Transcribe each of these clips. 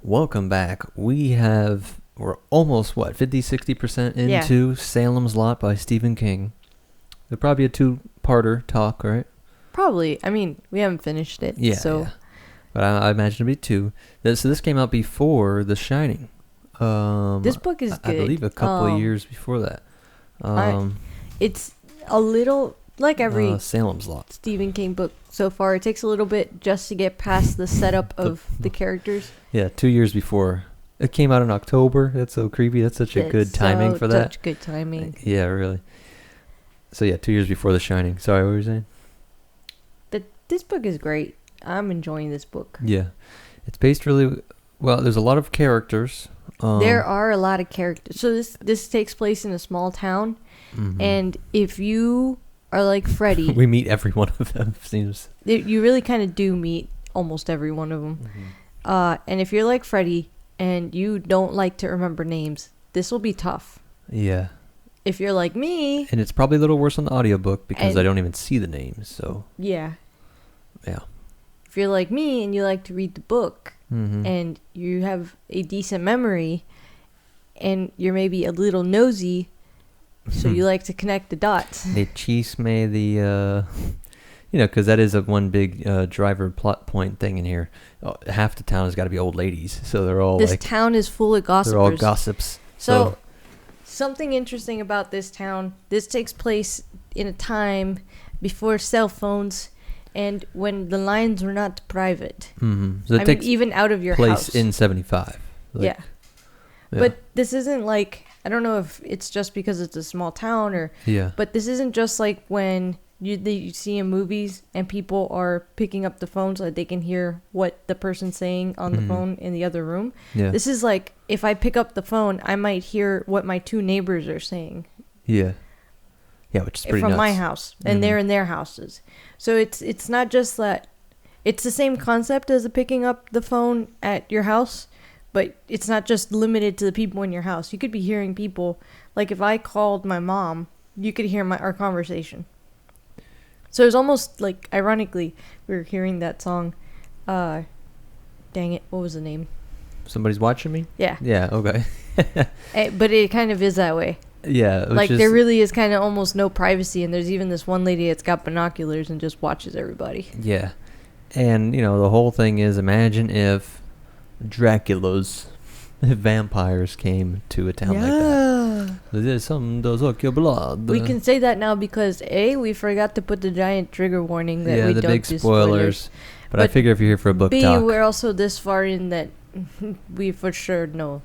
welcome back. We're almost, 50-60% into Salem's Lot by Stephen King. It'll probably be a two-parter talk, right? Probably. I mean, we haven't finished it. Yeah. But I imagine it'll be two. So this came out before The Shining. This book is good. I believe a couple of years before that. It's a little, like every Salem's Lot Stephen King book so far, it takes a little bit just to get past the setup of the characters. Yeah, 2 years before. It came out in October. That's so creepy. That's such a good timing for that. Such good timing. Yeah, really. So yeah, 2 years before The Shining. Sorry, what were you saying? This book is great. I'm enjoying this book. Yeah. It's based really well. There's a lot of characters. There are a lot of characters. So this takes place in a small town. Mm-hmm. And if you are like Freddy... we meet every one of them, seems. You really kind of do meet almost every one of them. Mm-hmm. And if you're like Freddy and you don't like to remember names, this will be tough. Yeah. If you're like me... And it's probably a little worse on the audiobook because I don't even see the names, so... Yeah. Yeah. If you're like me and you like to read the book and you have a decent memory and you're maybe a little nosy, so you like to connect the dots. They chisme the, because that is one big driver plot point thing in here. Half the town has got to be old ladies, so they're all this town is full of gossipers. They're all gossips. So something interesting about this town, this takes place in a time before cell phones and when the lines were not private. Mm-hmm. So it even out of your house. In 75. Yeah. But this isn't like, I don't know if it's just because it's a small town or... Yeah. But this isn't just like when you see in movies and people are picking up the phone so that they can hear what the person's saying on the phone in the other room. Yeah. This is like, if I pick up the phone, I might hear what my two neighbors are saying. Yeah. Yeah, which is pretty from nuts. my house, and they're in their houses. So it's not just that. It's the same concept as picking up the phone at your house, but it's not just limited to the people in your house. You could be hearing people, like if I called my mom, you could hear our conversation. So it's almost like, ironically, we were hearing that song, dang it, what was the name? Somebody's Watching Me? Yeah. Yeah, okay. But it kind of is that way. Yeah. Like, there really is kind of almost no privacy, and there's even this one lady that's got binoculars and just watches everybody. Yeah. And, the whole thing is, imagine if Dracula's vampires came to a town like that. There's some does suck your blood. We can say that now because, A, we forgot to put the giant trigger warning that we don't do big spoilers. But I figure if you're here for a book B, talk. we're also this far in that we for sure know.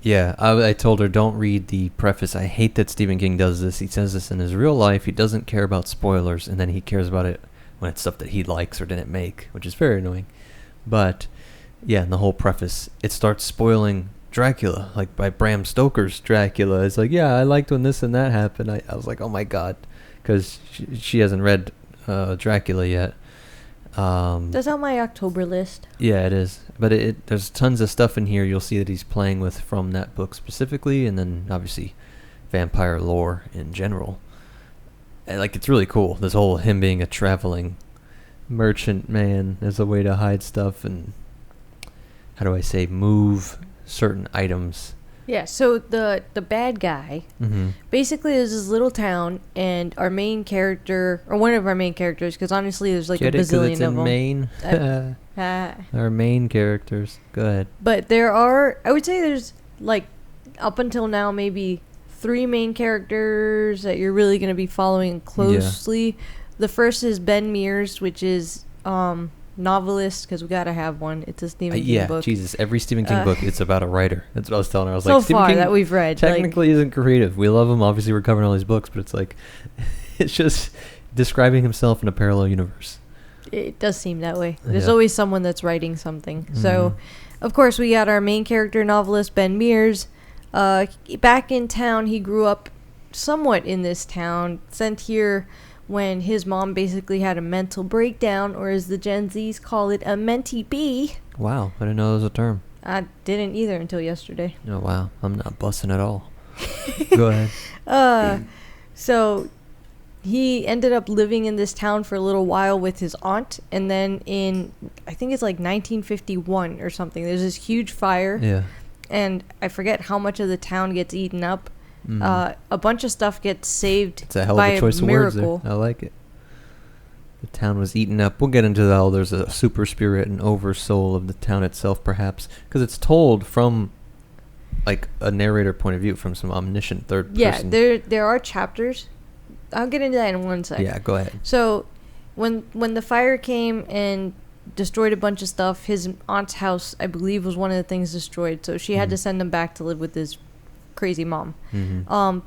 Yeah, I told her, don't read the preface. I hate that Stephen King does this. He says this in his real life. He doesn't care about spoilers, and then he cares about it when it's stuff that he likes or didn't make, which is very annoying. But, yeah, in the whole preface, it starts spoiling Dracula, like by Bram Stoker's Dracula. It's like, yeah, I liked when this and that happened. I was like, oh my god, because she hasn't read Dracula yet. That's on my October list. Yeah, it is. But there's tons of stuff in here you'll see that he's playing with from that book specifically, and then obviously vampire lore in general. And, it's really cool. This whole him being a traveling merchant man as a way to hide stuff and, how do I say, move certain items. Yeah, so the bad guy basically is this little town, and our main character, or one of our main characters, because honestly there's like a bazillion of them. Main? Our main characters. Go ahead. But I would say there's up until now maybe 3 main characters that you're really going to be following closely. Yeah. The first is Ben Mears, which is novelist, because we gotta have one. It's a Stephen King book. Jesus, every Stephen King book, it's about a writer. That's what I was telling her. I was so like, Stephen far King that we've read technically isn't creative. We love him. Obviously, we're covering all these books, but it's like, it's just describing himself in a parallel universe. It does seem that way. There's always someone that's writing something. So, of course, we got our main character, novelist Ben Mears. Back in town, he grew up somewhat in this town, sent here when his mom basically had a mental breakdown, or as the Gen Zs call it, a mentee bee. Wow, I didn't know that was a term. I didn't either until yesterday. Oh, wow. I'm not bussing at all. Go ahead. So he ended up living in this town for a little while with his aunt, and then in, I think it's like 1951 or something, there's this huge fire. Yeah. And I forget how much of the town gets eaten up. A bunch of stuff gets saved It's a hell of by a choice of words miracle. there. I like it. The town was eaten up. We'll get into how there's a super spirit and oversoul of the town itself, perhaps, because it's told from like a narrator point of view, from some omniscient third person. Yeah, there are chapters. I'll get into that in 1 second. Yeah, go ahead. So when the fire came and destroyed a bunch of stuff, his aunt's house, I believe, was one of the things destroyed. So she had to send him back to live with his crazy mom.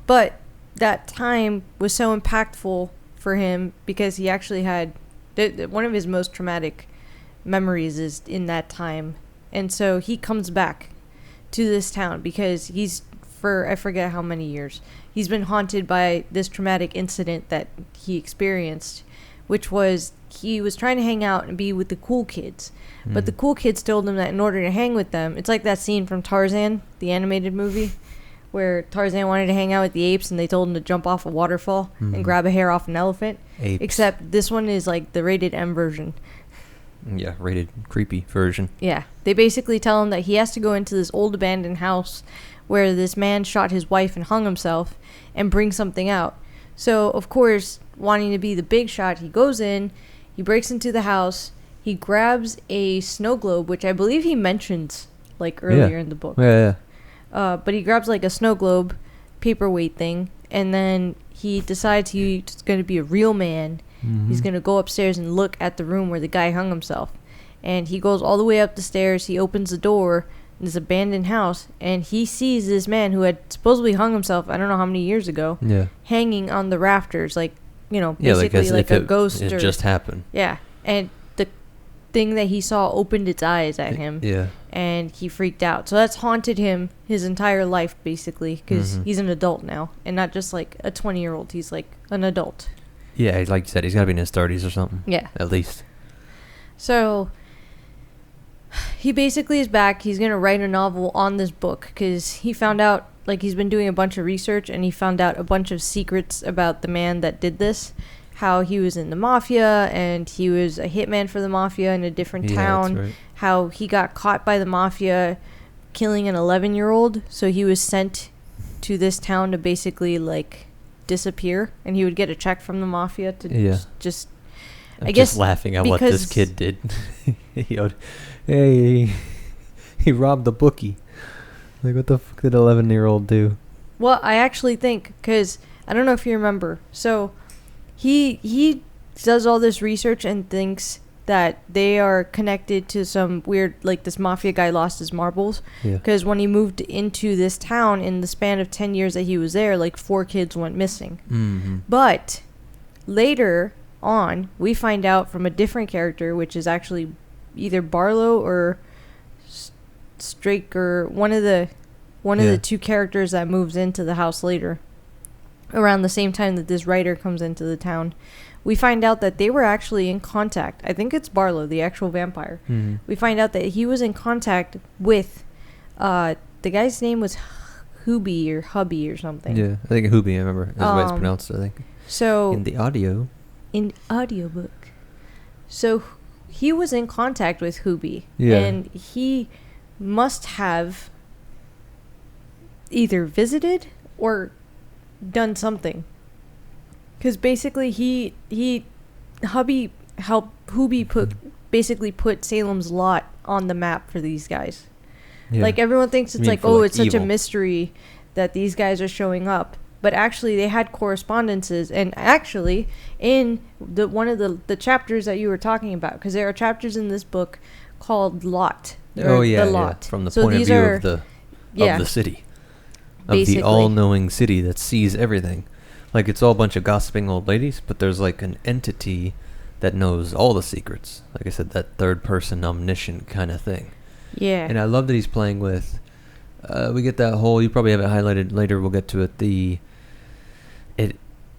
But that time was so impactful for him because he actually had one of his most traumatic memories is in that time. And so he comes back to this town because he's, for I forget how many years, he's been haunted by this traumatic incident that he experienced, which was he was trying to hang out and be with the cool kids. But the cool kids told him that in order to hang with them, it's like that scene from Tarzan, the animated movie, where Tarzan wanted to hang out with the apes and they told him to jump off a waterfall and grab a hair off an elephant. Apes. Except this one is like the rated M version. Yeah, rated creepy version. Yeah. They basically tell him that he has to go into this old abandoned house where this man shot his wife and hung himself and bring something out. So, of course, wanting to be the big shot, he goes in, he breaks into the house, he grabs a snow globe, which I believe he mentions like earlier in the book. Yeah. But he grabs like a snow globe paperweight thing, and then he decides he's going to be a real man. He's going to go upstairs and look at the room where the guy hung himself. And he goes all the way up the stairs, he opens the door in this abandoned house, and he sees this man who had supposedly hung himself, I don't know how many years ago, hanging on the rafters, like, you know, basically like a ghost. It just happened. Yeah, and the thing that he saw opened its eyes at him. Yeah. And he freaked out. So that's haunted him his entire life, basically, because he's an adult now, and not just like a 20-year-old. He's like an adult. Yeah, like you said, he's got to be in his 30s or something. Yeah. At least. So he basically is back. He's going to write a novel on this book because he found out, like, he's been doing a bunch of research, and he found out a bunch of secrets about the man that did this. How he was in the mafia, and he was a hitman for the mafia in a different town. That's right. How he got caught by the mafia killing an 11-year-old, so he was sent to this town to basically like disappear, and he would get a check from the mafia to just I'm just laughing at what this kid did. Hey, he robbed the bookie. Like, what the fuck did 11-year-old do? Well, I actually think, because I don't know if you remember, so he does all this research and thinks that they are connected to some weird, like, this mafia guy lost his marbles. Because when he moved into this town, in the span of 10 years that he was there, like, 4 kids went missing. But later on, we find out from a different character, which is actually either Barlow or Straker, one of the 2 characters that moves into the house later, around the same time that this writer comes into the town. We find out that they were actually in contact. I think it's Barlow, the actual vampire. We find out that he was in contact with, the guy's name was Hubie or Hubby or something. Yeah, I think Hubie, I remember. That's the way it's pronounced, I think. So in the audio. In audiobook. So he was in contact with Hubie. Yeah. And he must have either visited or done something. Because basically Hubie helped Hubie put Salem's Lot on the map for these guys. Like, everyone thinks it's like, it's such a mystery that these guys are showing up. But actually, they had correspondences. And actually, in one of the chapters that you were talking about, because there are chapters in this book called Lot. The Lot. From the point of view of the city. Basically. Of the all-knowing city that sees everything. Like, it's all a bunch of gossiping old ladies, but there's like an entity that knows all the secrets. Like I said, that third-person omniscient kind of thing. Yeah. And I love that he's playing with... we get that whole... You probably have it highlighted later. We'll get to it.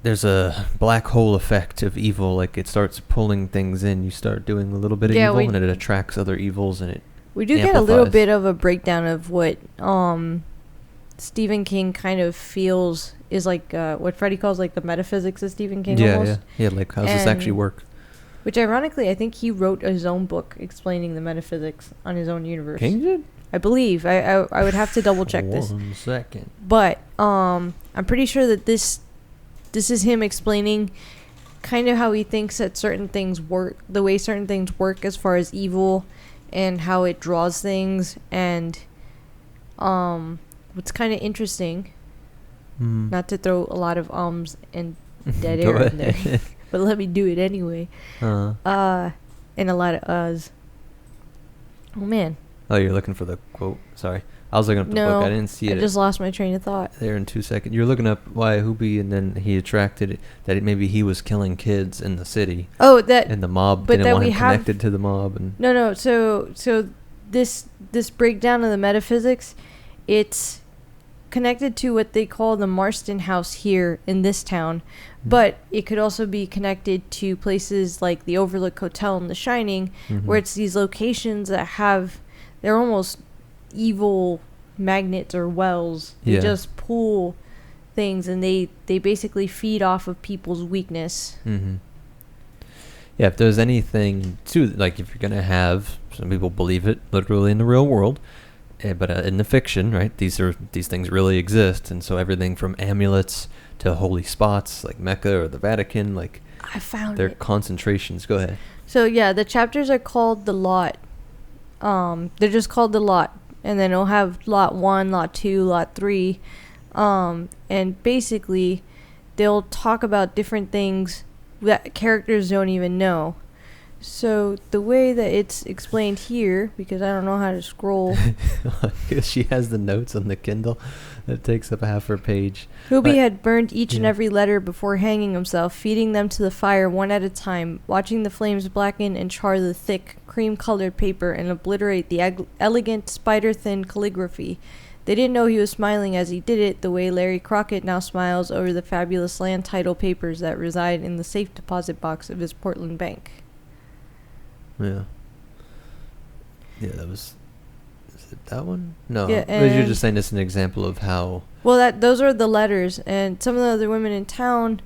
There's a black hole effect of evil. Like, it starts pulling things in. You start doing a little bit of evil, and it attracts other evils, and it We do get a little bit of a breakdown of what Stephen King kind of feels is like what Freddie calls like the metaphysics of Stephen King. Yeah, almost. yeah. Like, how's this actually work? Which, ironically, I think he wrote his own book explaining the metaphysics on his own universe. King did? I believe. I would have to double check this. 1 second. But I'm pretty sure that this is him explaining kind of how he thinks that certain things work, the way certain things work as far as evil, and how it draws things. And what's kind of interesting, not to throw a lot of and dead air in there, but let me do it anyway. And a lot of uhs. Oh man. Oh, you're looking for the quote. Sorry. I was looking up the book. I didn't see it. I just lost my train of thought. There in 2 seconds. You're looking up why Hoopy, and then he attracted it, that maybe he was killing kids in the city. Oh, that. And the mob but didn't that want we him have connected to the mob. And No. So this breakdown of the metaphysics, it's connected to what they call the Marston House here in this town, but it could also be connected to places like the Overlook Hotel in The Shining, where it's these locations that they're almost evil magnets or wells. They just pull things, and they basically feed off of people's weakness. Yeah, if there's anything to, like, if you're going to have, some people believe it literally in the real world, but in the fiction, right, these things really exist. And so everything from amulets to holy spots like Mecca or the Vatican, like, I found their it. concentrations. Go ahead. So yeah, the chapters are called the lot. They're just called the lot, and then it'll have lot 1, lot 2, lot 3, and basically they'll talk about different things that characters don't even know. So the way that it's explained here, because I don't know how to scroll. She has the notes on the Kindle that takes up half her page. Hoopy had burned each and every letter before hanging himself, feeding them to the fire one at a time, watching the flames blacken and char the thick, cream-colored paper and obliterate the elegant, spider-thin calligraphy. They didn't know he was smiling as he did it, the way Larry Crockett now smiles over the fabulous land title papers that reside in the safe deposit box of his Portland bank. Yeah. Yeah, that was... Is it that one? No. Yeah, But you're just saying this is an example of how... Well, those are the letters, and some of the other women in town,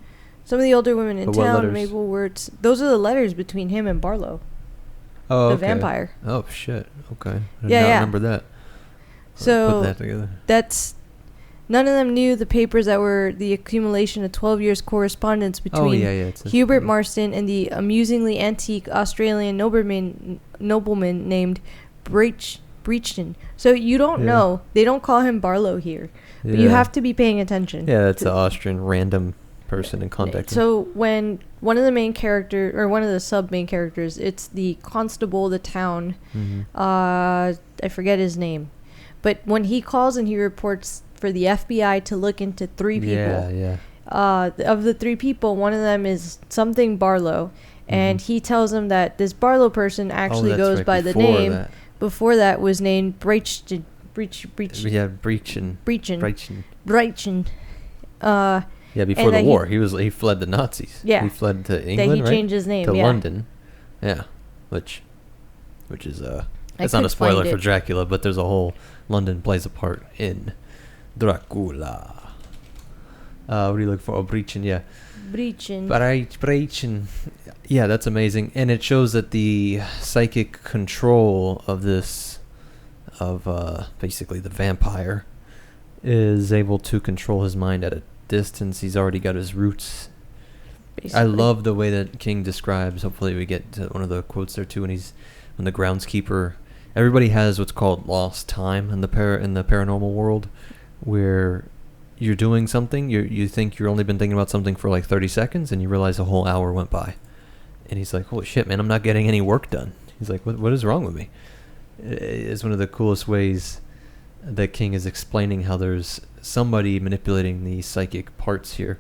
some of the older women in town, Mabel Wirtz, those are the letters between him and Barlow. Oh, the okay. vampire. Oh, shit. Okay. I did Yeah, not yeah. remember that. So put that together. That's... None of them knew the papers that were the accumulation of 12 years' correspondence between Hubert Marston and the amusingly antique Australian nobleman named Breachton. So you don't know. They don't call him Barlow here. But you have to be paying attention. Yeah, that's an Austrian random person in contact. So when one of the main characters, or one of the sub-main characters, it's the constable of the town. I forget his name. But when he calls and he reports for the FBI to look into 3 people. Of the 3 people, one of them is something Barlow, and he tells him that this Barlow person actually goes by the name. That. Before that was named Breachton. Yeah, Breachin. Yeah, before the war, he fled the Nazis. Yeah, he fled to England. He changed his name to London. Yeah, which is it's not a spoiler for Dracula, but there's a whole London plays a part in Dracula. What are you looking for? Oh, Breachin, yeah. Breachin. Yeah, that's amazing. And it shows that the psychic control of this, basically the vampire, is able to control his mind at a distance. He's already got his roots. Basically. I love the way that King describes, hopefully we get to one of the quotes there too, when the groundskeeper, everybody has what's called lost time in the paranormal world, where you're doing something, you think you've only been thinking about something for like 30 seconds, and you realize a whole hour went by. And he's like, holy shit, man, I'm not getting any work done. He's like, what is wrong with me? It's one of the coolest ways that King is explaining how there's somebody manipulating the psychic parts here.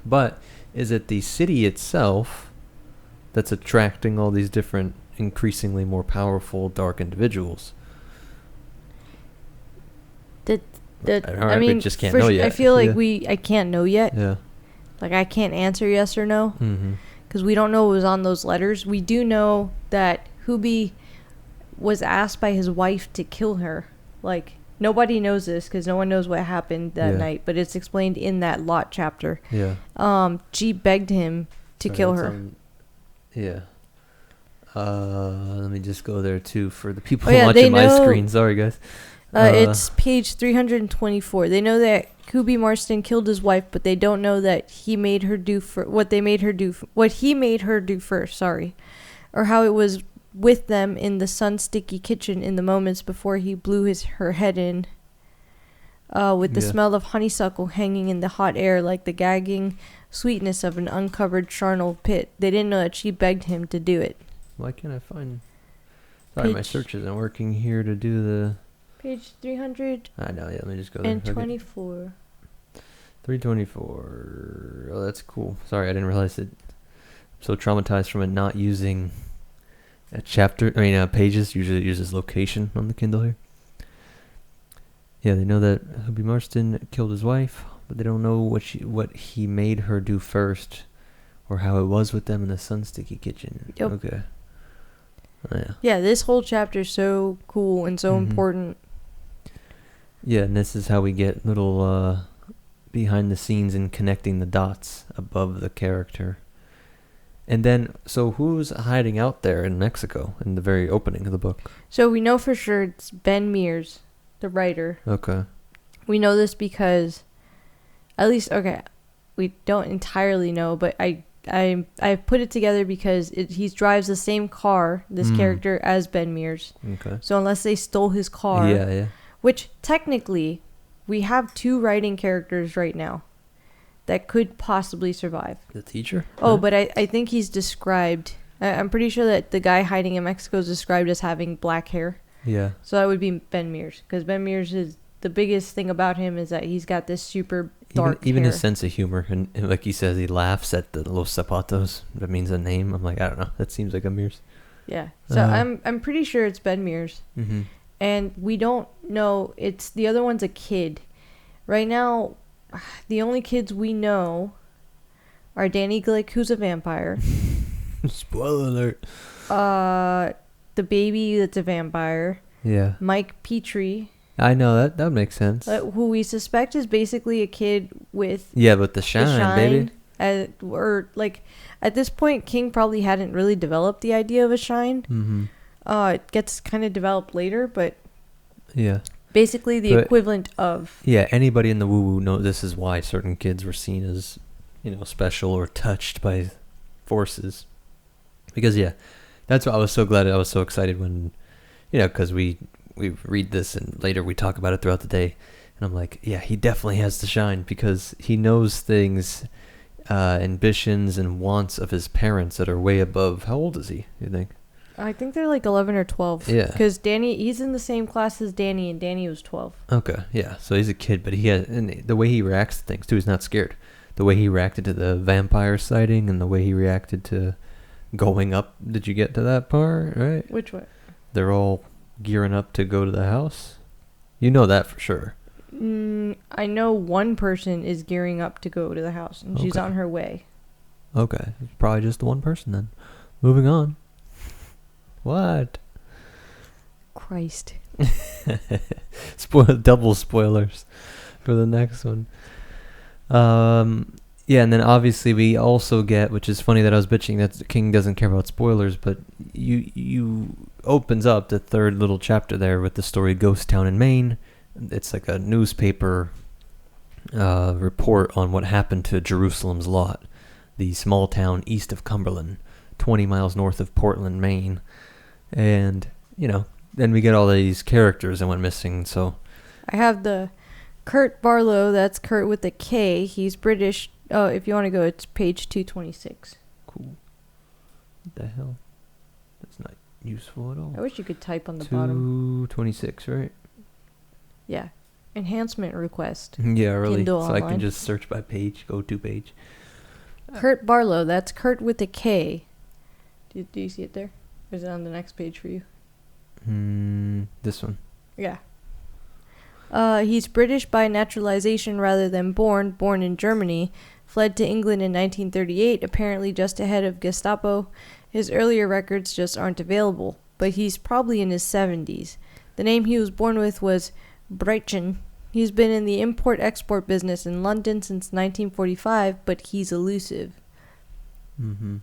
But is it the city itself that's attracting all these different, increasingly more powerful, dark individuals? I mean, just can't know yet. I feel like I can't know yet. Yeah. Like, I can't answer yes or no. Because we don't know what was on those letters. We do know that Hubie was asked by his wife to kill her. Like, Nobody knows this because no one knows what happened that Yeah. night, but it's explained in that Lot chapter. Yeah. G begged him to kill her. Yeah. Let me just go there too for the people Oh, yeah, watching they my know- screen. Sorry, guys. It's page 324. They know that Kubi Marston killed his wife, but they don't know that he made her do what he made her do first. Sorry, or how it was with them in the sun-sticky kitchen in the moments before he blew her head in. With the smell of honeysuckle hanging in the hot air like the gagging sweetness of an uncovered charnel pit. They didn't know that she begged him to do it. Why can't I find? Sorry, my search isn't working here to do the. Page 300 I know. Yeah, let me just go there. and 24. 324. Oh, that's cool. Sorry, I didn't realize it. I'm so traumatized from it not using a chapter. Pages. Usually it uses location on the Kindle here. Yeah, they know that Hubby Marston killed his wife, but they don't know what he made her do first, or how it was with them in the sun-sticky kitchen. Yep. Okay. Oh, yeah. Yeah, this whole chapter is so cool and so important. Yeah, and this is how we get little behind the scenes and connecting the dots above the character. And then, so who's hiding out there in Mexico in the very opening of the book? So we know for sure it's Ben Mears, the writer. Okay. We know this because, at least, okay, we don't entirely know, but I put it together because he drives the same car, this character, as Ben Mears. Okay. So unless they stole his car, Yeah. which technically we have 2 writing characters right now that could possibly survive. The teacher? Oh, but I think he's described. I'm pretty sure that the guy hiding in Mexico is described as having black hair. Yeah. So that would be Ben Mears, because Ben Mears is the biggest thing about him is that he's got this super dark Even hair. his sense of humor, and like he says, he laughs at the Los Zapatos. That means a name. I'm like, I don't know. That seems like a Mears. Yeah. So I'm pretty sure it's Ben Mears. Mm-hmm. And we don't know. It's the other one's a kid. Right now, the only kids we know are Danny Glick, who's a vampire. Spoiler alert. The baby that's a vampire. Yeah. Mike Petrie, I know that makes sense. who we suspect is basically a kid with Yeah, but the shine, baby. Or like at this point, King probably hadn't really developed the idea of a shine. Mm-hmm. It gets kind of developed later, but Yeah. basically the equivalent of. Yeah, anybody in the woo-woo knows this is why certain kids were seen as, special or touched by forces. Because, yeah, that's why I was so glad, I was so excited when, because we read this and later we talk about it throughout the day. And I'm like, yeah, he definitely has to shine because he knows things, ambitions and wants of his parents that are way above. How old is he, you think? I think they're like 11 or 12. Yeah. Because he's in the same class as Danny, and Danny was 12. Okay, yeah. So he's a kid, but and the way he reacts to things too, he's not scared. The way he reacted to the vampire sighting and the way he reacted to going up. Did you get to that part? Right. Which one? They're all gearing up to go to the house. You know that for sure. I know one person is gearing up to go to the house, and she's on her way. Okay, it's probably just the one person then. Moving on. What? Christ. Double spoilers for the next one. Yeah, and then obviously we also get, which is funny that I was bitching that King doesn't care about spoilers, but you opens up the third little chapter there with the story Ghost Town in Maine. It's like a newspaper report on what happened to Jerusalem's Lot, the small town east of Cumberland, 20 miles north of Portland, Maine. And, then we get all these characters that went missing, so... I have the Kurt Barlow, that's Kurt with a K. He's British. Oh, if you want to go, it's page 226. Cool. What the hell? That's not useful at all. I wish you could type on the bottom. 226, right? Yeah. Enhancement request. Yeah, really. Kindle so I online. can just search by page, go to page. Kurt Barlow, that's Kurt with a K. Do you see it there? Or is it on the next page for you? This one. Yeah. He's British by naturalization rather than born in Germany. Fled to England in 1938, apparently just ahead of Gestapo. His earlier records just aren't available, but he's probably in his 70s. The name he was born with was Breitchen. He's been in the import-export business in London since 1945, but he's elusive. Mm-hmm.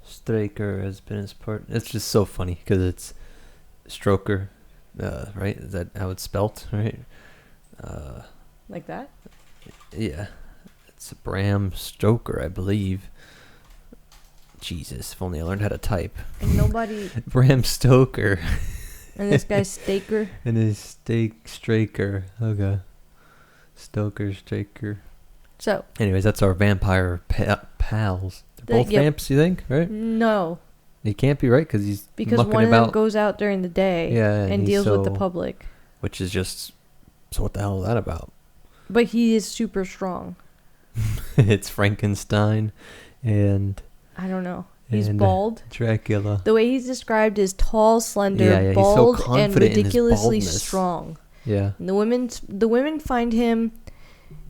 Straker has been his part. It's just so funny because it's Stroker, right? Is that how it's spelt, right? Like that? Yeah. It's Bram Stoker, I believe. Jesus, if only I learned how to type. And nobody... Bram Stoker. And this guy's Staker. And his Straker. Okay. Stoker, Straker. So. Anyways, that's our vampire pals. They're both vamps, you think, right? No. He can't be, right? Because one of them goes out during the day and deals with the public. Which is just... So what the hell is that about? But he is super strong. It's Frankenstein and... I don't know. He's bald. Dracula. The way he's described is tall, slender, bald, so and ridiculously strong. Yeah. And the women find him...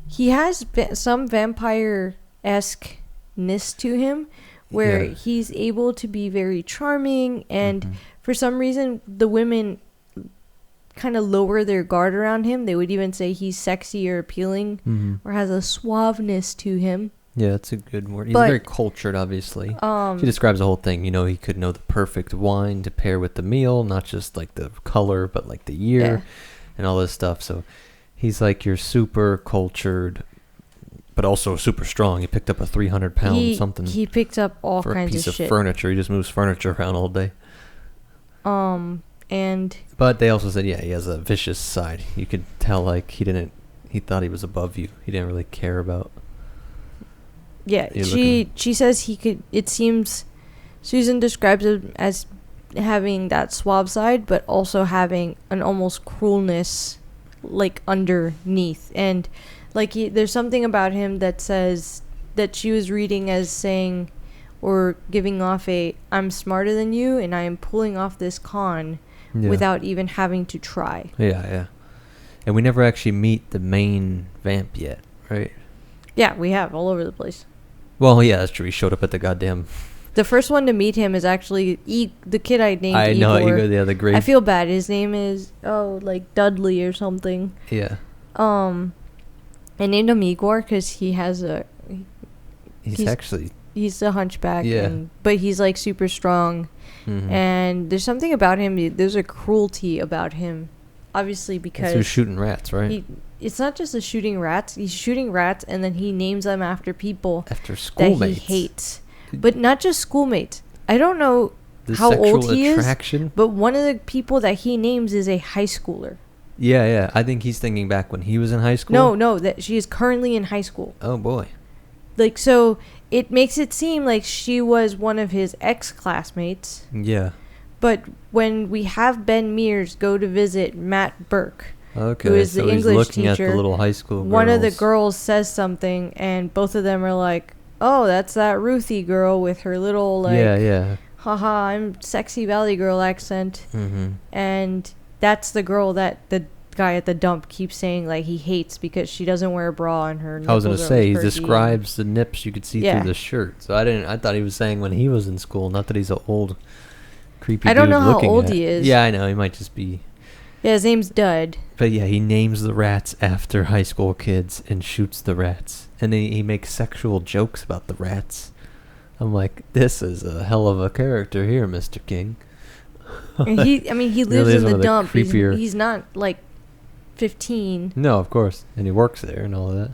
He has some vampire-esque-ness to him, where he's able to be very charming, and for some reason, the women kind of lower their guard around him. They would even say he's sexy or appealing, or has a suaveness to him. Yeah, that's a good word. He's very cultured, obviously. She describes the whole thing. You know, he could know the perfect wine to pair with the meal, not just like the color, but like the year and all this stuff. So he's like your super cultured, but also super strong. He picked up a 300-pound something. He picked up all kinds of shit. For a piece of furniture. He just moves furniture around all day. But they also said, he has a vicious side. You could tell, like, he thought he was above you. He didn't really care about... Yeah, she says he could... It seems... Susan describes him as having that suave side, but also having an almost cruelness, like, underneath. And, like, there's something about him that says... That she was reading as saying... Or giving off I'm smarter than you, and I am pulling off this con... without even having to try. Yeah. And we never actually meet the main vamp yet, right? Yeah, we have, all over the place. Well, yeah, that's true. He showed up at the goddamn... The first one to meet him is actually the kid I named Igor. I know, Igor, the grave... I feel bad. His name is, like Dudley or something. Yeah. I named him Igor because he has He's a hunchback. Yeah. But he's, like, super strong. Mm-hmm. And there's something about him. There's a cruelty about him. Obviously, because... He's shooting rats, right? It's not just shooting rats. He's shooting rats, and then he names them after people... After schoolmates. That he hates. But not just schoolmates. I don't know how old he is, but one of the people that he names is a high schooler. Yeah. I think he's thinking back when he was in high school. No, that she is currently in high school. Oh, boy. Like, so... It makes it seem like she was one of his ex-classmates. Yeah. But when we have Ben Mears go to visit Matt Burke, who is the English teacher, at the little high school girls. One of the girls says something, and both of them are like, "Oh, that's that Ruthie girl with her little like, haha, I'm sexy Valley girl accent." Mm-hmm. And that's the girl that the guy at the dump keeps saying like he hates because she doesn't wear a bra and her nipples I was gonna say he perky. describes the nips you could see through the shirt. So I thought he was saying when he was in school, not that he's an old creepy I don't dude know how old at. he is. Yeah, I know, he might just be. Yeah, his name's Dud. But yeah, he names the rats after high school kids and shoots the rats. And he makes sexual jokes about the rats. I'm like, this is a hell of a character here, Mr. King. He lives really in the dump. He's not like 15. No, of course. And he works there and all of that.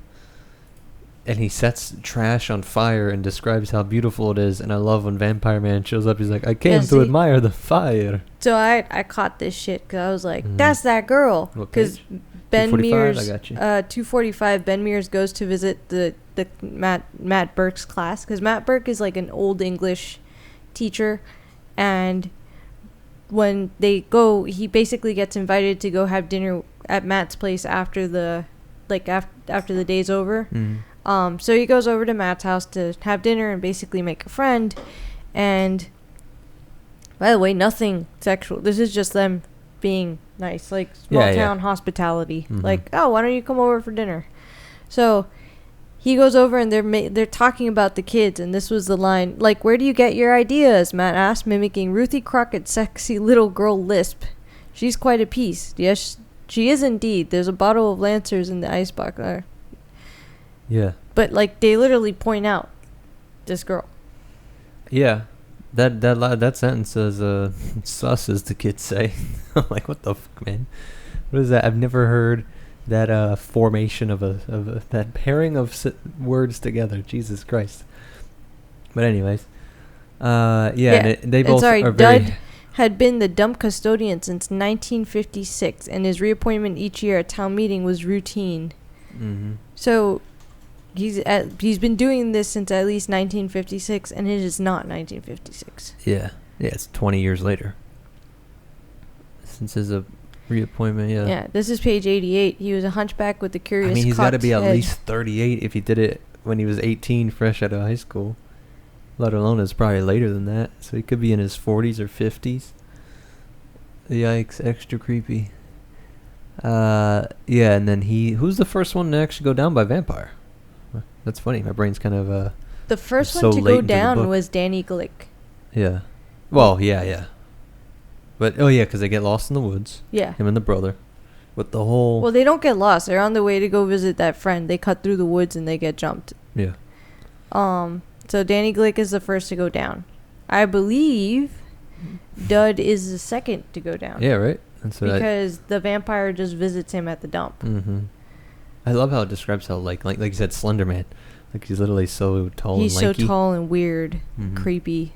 And he sets trash on fire and describes how beautiful it is. And I love when Vampire Man shows up. He's like, I came to admire the fire. So I caught this shit because I was like, that's that girl. Because Ben Mears, I got you. 245, Ben Mears goes to visit the Matt Burke's class. Because Matt Burke is like an old English teacher. And when they go, he basically gets invited to go have dinner at Matt's place after the day's over. So he goes over to Matt's house to have dinner and basically make a friend. And by the way, nothing sexual. This is just them being nice, like small town hospitality. Like, oh, why don't you come over for dinner? So he goes over and they're talking about the kids, and this was the line, like, where do you get your ideas? Matt asked, mimicking Ruthie Crockett's sexy little girl lisp. She's quite a piece. Yes, She is indeed. There's a bottle of Lancers in the icebox there. Yeah. But like they literally point out this girl. Yeah. That sentence says sus, as the kids say. I'm like, what the fuck, man? What is that? I've never heard that formation of that pairing of words together. Jesus Christ. But anyways, yeah. And they both are very. Dud had been the dump custodian since 1956, and his reappointment each year at town meeting was routine. Mm-hmm. So he's been doing this since at least 1956, and it is not 1956. Yeah, it's 20 years later since his reappointment. Yeah, this is page 88. He was a hunchback with a curious. I mean, he's got to be at head. least 38 if he did it when he was 18, fresh out of high school. Let alone it's probably later than that. So he could be in his 40s or 50s. Yikes, extra creepy. Yeah, and then who's the first one to actually go down by vampire? That's funny. My brain's kind of the first so one to late go into the down book. was Danny Glick. Yeah. Well, yeah. But because they get lost in the woods. Yeah. Him and the brother. With the whole. Well, they don't get lost. They're on the way to go visit that friend. They cut through the woods and they get jumped. Yeah. So Danny Glick is the first to go down. I believe Dud is the second to go down. Yeah, right? And so because the vampire just visits him at the dump. Mm-hmm. I love how it describes how, like you said, Slender Man. Like, he's literally so tall and lanky. He's so tall and weird, creepy.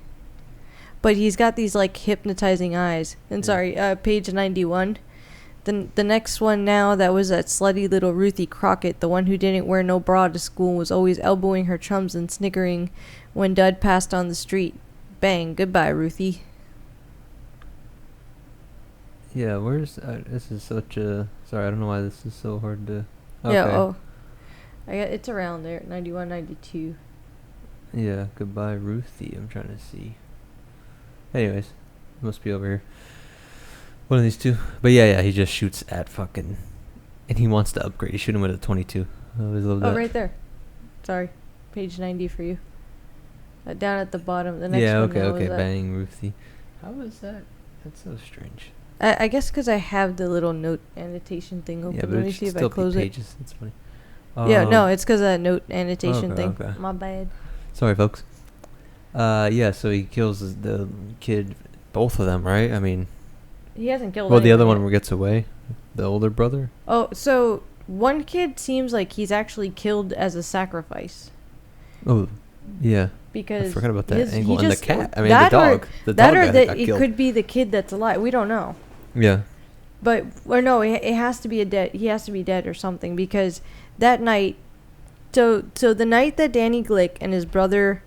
But he's got these, like, hypnotizing eyes. And page 91. The next one now, that was that slutty little Ruthie Crockett, the one who didn't wear no bra to school, was always elbowing her chums and snickering when Dud passed on the street. Bang, goodbye, Ruthie. Yeah, where's... this is such a... Sorry, I don't know why this is so hard to... Okay. Yeah, it's around there, 91, 92. Yeah, goodbye, Ruthie, I'm trying to see. Anyways, it must be over here. One of these two. But yeah, he just shoots at fucking... And he wants to upgrade. He's shooting with a 22. I always love that. Oh, right there. Sorry. Page 90 for you. Down at the bottom. The next one. Okay. Bang, Ruthie. How is that? That's so strange. I guess because I have the little note annotation thing open. Yeah, but Let me see if I close pages. it. It's funny. Yeah, no, it's because of that note annotation thing. Okay. My bad. Sorry, folks. Yeah, so he kills the kid, both of them, right? I mean... He hasn't killed Well, the other anyone one gets away. The older brother? Oh, so one kid seems like he's actually killed as a sacrifice. Oh, yeah. Because I forgot about that angle. And the cat. I mean, the dog. The dog got it killed. could be the kid that's alive. We don't know. Yeah. But, or no, it has to be he has to be dead or something, because that night, so the night that Danny Glick and his brother,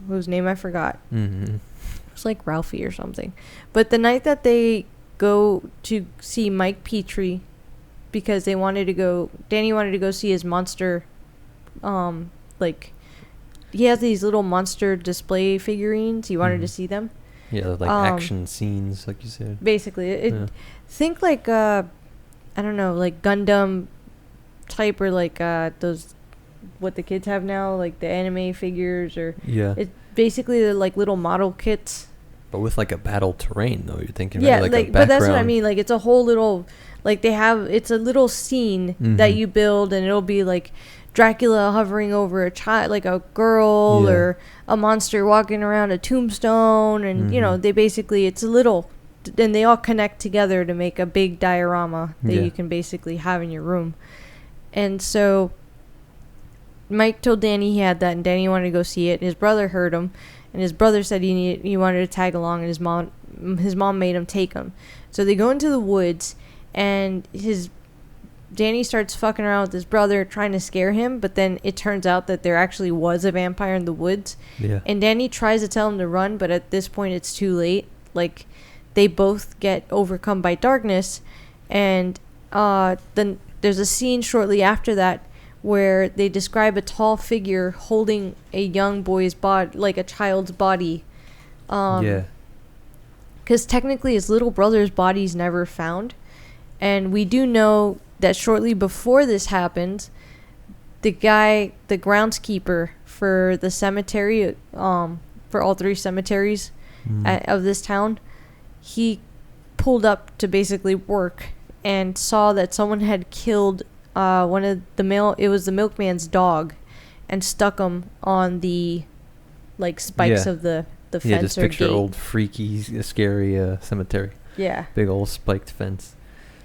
whose name I forgot, it's like Ralphie or something, but the night that they go to see Mike Petrie, because Danny wanted to go see his monster, like, he has these little monster display figurines, he wanted to see them. Yeah, like action scenes, like you said. Basically, think like I don't know, like Gundam type, or like those what the kids have now, like the anime figures, or it's basically they're like little model kits. But with like a battle terrain, though, you're thinking. Yeah, right? like but that's what I mean. Like it's a whole little, like it's a little scene that you build, and it'll be like Dracula hovering over a child, like a girl, or a monster walking around a tombstone, and they basically, it's a little, and they all connect together to make a big diorama that you can basically have in your room. And so Mike told Danny he had that, and Danny wanted to go see it. His brother heard him, and his brother said he wanted to tag along, and his mom made him take him. So they go into the woods, and Danny starts fucking around with his brother, trying to scare him, but then it turns out that there actually was a vampire in the woods. Yeah. And Danny tries to tell him to run, but at this point it's too late. Like, they both get overcome by darkness, and then there's a scene shortly after that where they describe a tall figure holding a young boy's body, like a child's body. Because technically his little brother's body's never found. And we do know that shortly before this happens, the groundskeeper for the cemetery, for all three cemeteries of this town, he pulled up to basically work, and saw that someone had killed it was the milkman's dog, and stuck him on the like spikes of the fence. Yeah, just or picture gate. old freaky, scary cemetery. Yeah. Big old spiked fence.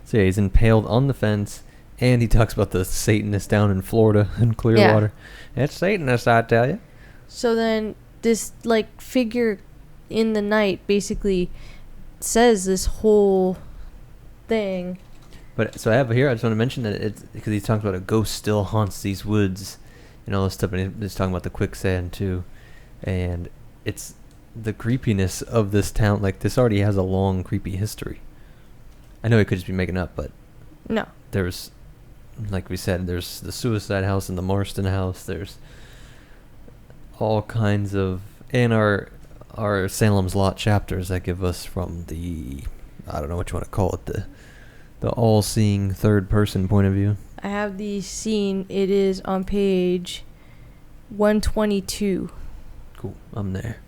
So yeah, he's impaled on the fence, and he talks about the Satanist down in Florida in Clearwater. Yeah. It's Satanist, I tell you. So then this like figure in the night basically says this whole thing. But so I have here, I just want to mention that it's because he talks about a ghost still haunts these woods and all this stuff, and he's talking about the quicksand too, and it's the creepiness of this town. Like, this already has a long creepy history. I know he could just be making up, but no, there's, like we said, there's the suicide house and the Marston house. There's all kinds of, and our Salem's Lot chapters that give us from the, I don't know what you want to call it, the all-seeing third-person point of view. I have the scene. It is on page 122. Cool, I'm there.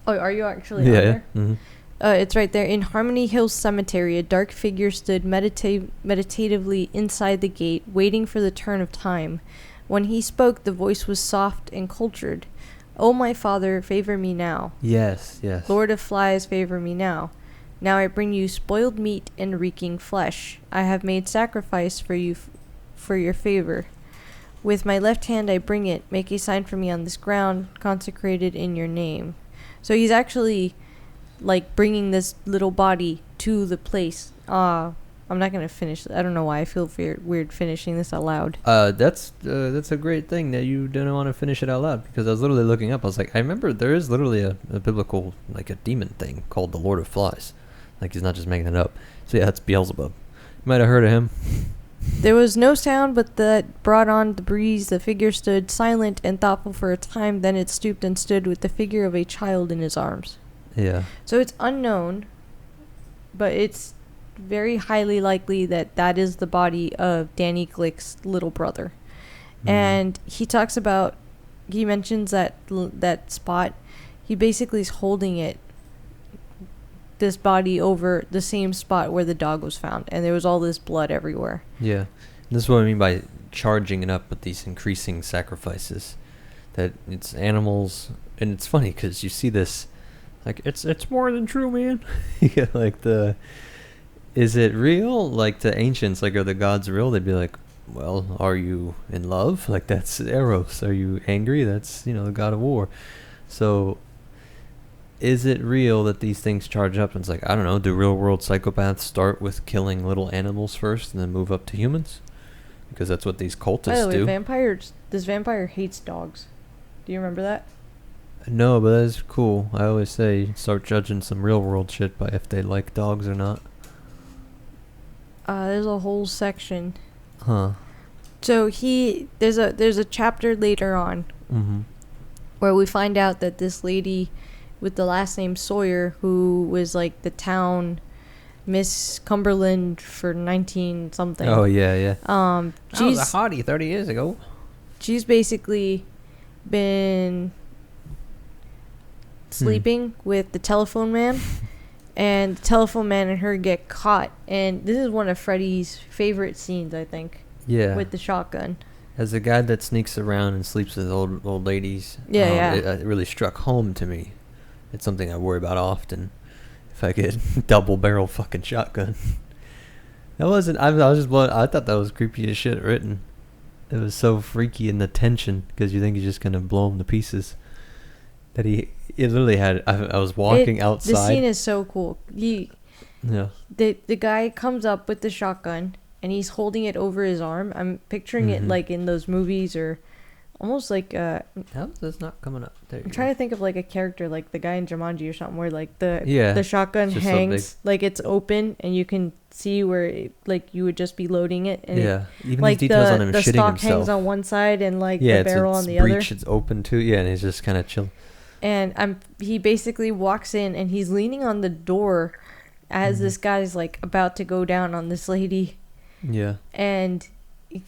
Oh, are you actually on there? Mm-hmm. It's right there. In Harmony Hills Cemetery, a dark figure stood meditatively inside the gate, waiting for the turn of time. When he spoke, the voice was soft and cultured. "Oh, my father, favor me now. Yes, yes. Lord of flies, favor me now. Now I bring you spoiled meat and reeking flesh. I have made sacrifice for you for your favor. With my left hand I bring it. Make a sign for me on this ground, consecrated in your name." So he's actually like bringing this little body to the place. I'm not gonna finish. I don't know why I feel weird finishing this out loud. That's a great thing that you didn't want to finish it out loud, because I was literally looking up. I was like, I remember there is literally a biblical, like a demon thing called the Lord of Flies. Like, he's not just making it up. So yeah, that's Beelzebub. You might have heard of him. There was no sound but that brought on the breeze. The figure stood silent and thoughtful for a time. Then it stooped and stood with the figure of a child in his arms. Yeah. So it's unknown, but it's very highly likely that that is the body of Danny Glick's little brother. And he talks about, he mentions that spot. He basically is holding this body over the same spot where the dog was found, and there was all this blood everywhere. Yeah. This is what I mean by charging it up with these increasing sacrifices. That it's animals, and it's funny because you see this, like, it's more than true, man. Yeah, like is it real? Like, the ancients, like, are the gods real? They'd be like, well, are you in love? Like, that's Eros. Are you angry? That's, the god of war. So, is it real that these things charge up? And it's like, I don't know, do real world psychopaths start with killing little animals first and then move up to humans? Because that's what these cultists do. By the way, this vampire hates dogs. Do you remember that? No, but that's cool. I always say start judging some real world shit by if they like dogs or not. There's a whole section. Huh. So there's a chapter later on where we find out that this lady with the last name Sawyer, who was like the town Miss Cumberland for 19 something. Oh yeah. I was a hottie 30 years ago. She's basically been sleeping with the telephone man, and the telephone man and her get caught. And this is one of Freddy's favorite scenes, I think. Yeah. With the shotgun. As a guy that sneaks around and sleeps with old ladies, yeah. It really struck home to me. It's something I worry about often. If I get double barrel fucking shotgun. That wasn't. I was just blown. I thought that was creepy as shit written. It was so freaky in the tension because you think he's just gonna blow him to pieces. That it literally had. I was walking outside. The scene is so cool. Yeah. The guy comes up with the shotgun and he's holding it over his arm. I'm picturing it like in those movies, or almost like How is this not coming up? There I'm trying to think of like a character like the guy in Jumanji or something, where like the shotgun just hangs so like it's open and you can see where like you would just be loading it. And even like these details on him the shitting stock himself. hangs on one side and like the barrel on the other. It's open too. Yeah, and he's just kind of chill. And he basically walks in and he's leaning on the door as this guy's like about to go down on this lady. Yeah. And he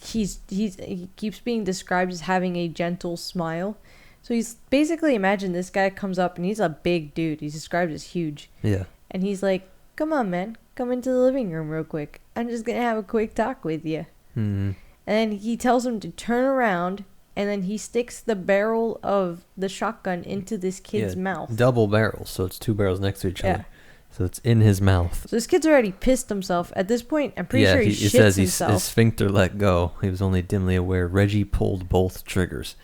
keeps being described as having a gentle smile. So he's basically, imagine this guy comes up and he's a big dude. He's described as huge. Yeah. And he's like, "Come on, man. Come into the living room real quick." I'm just going to have a quick talk with you. Mm-hmm. And then he tells him to turn around, and then he sticks the barrel of the shotgun into this kid's mouth. Double barrels, so it's 2 barrels next to each Yeah. other. So it's in his mouth. So this kid's already pissed himself. At this point, I'm pretty sure he shits it says himself. his sphincter let go. He was only dimly aware. Reggie pulled both triggers.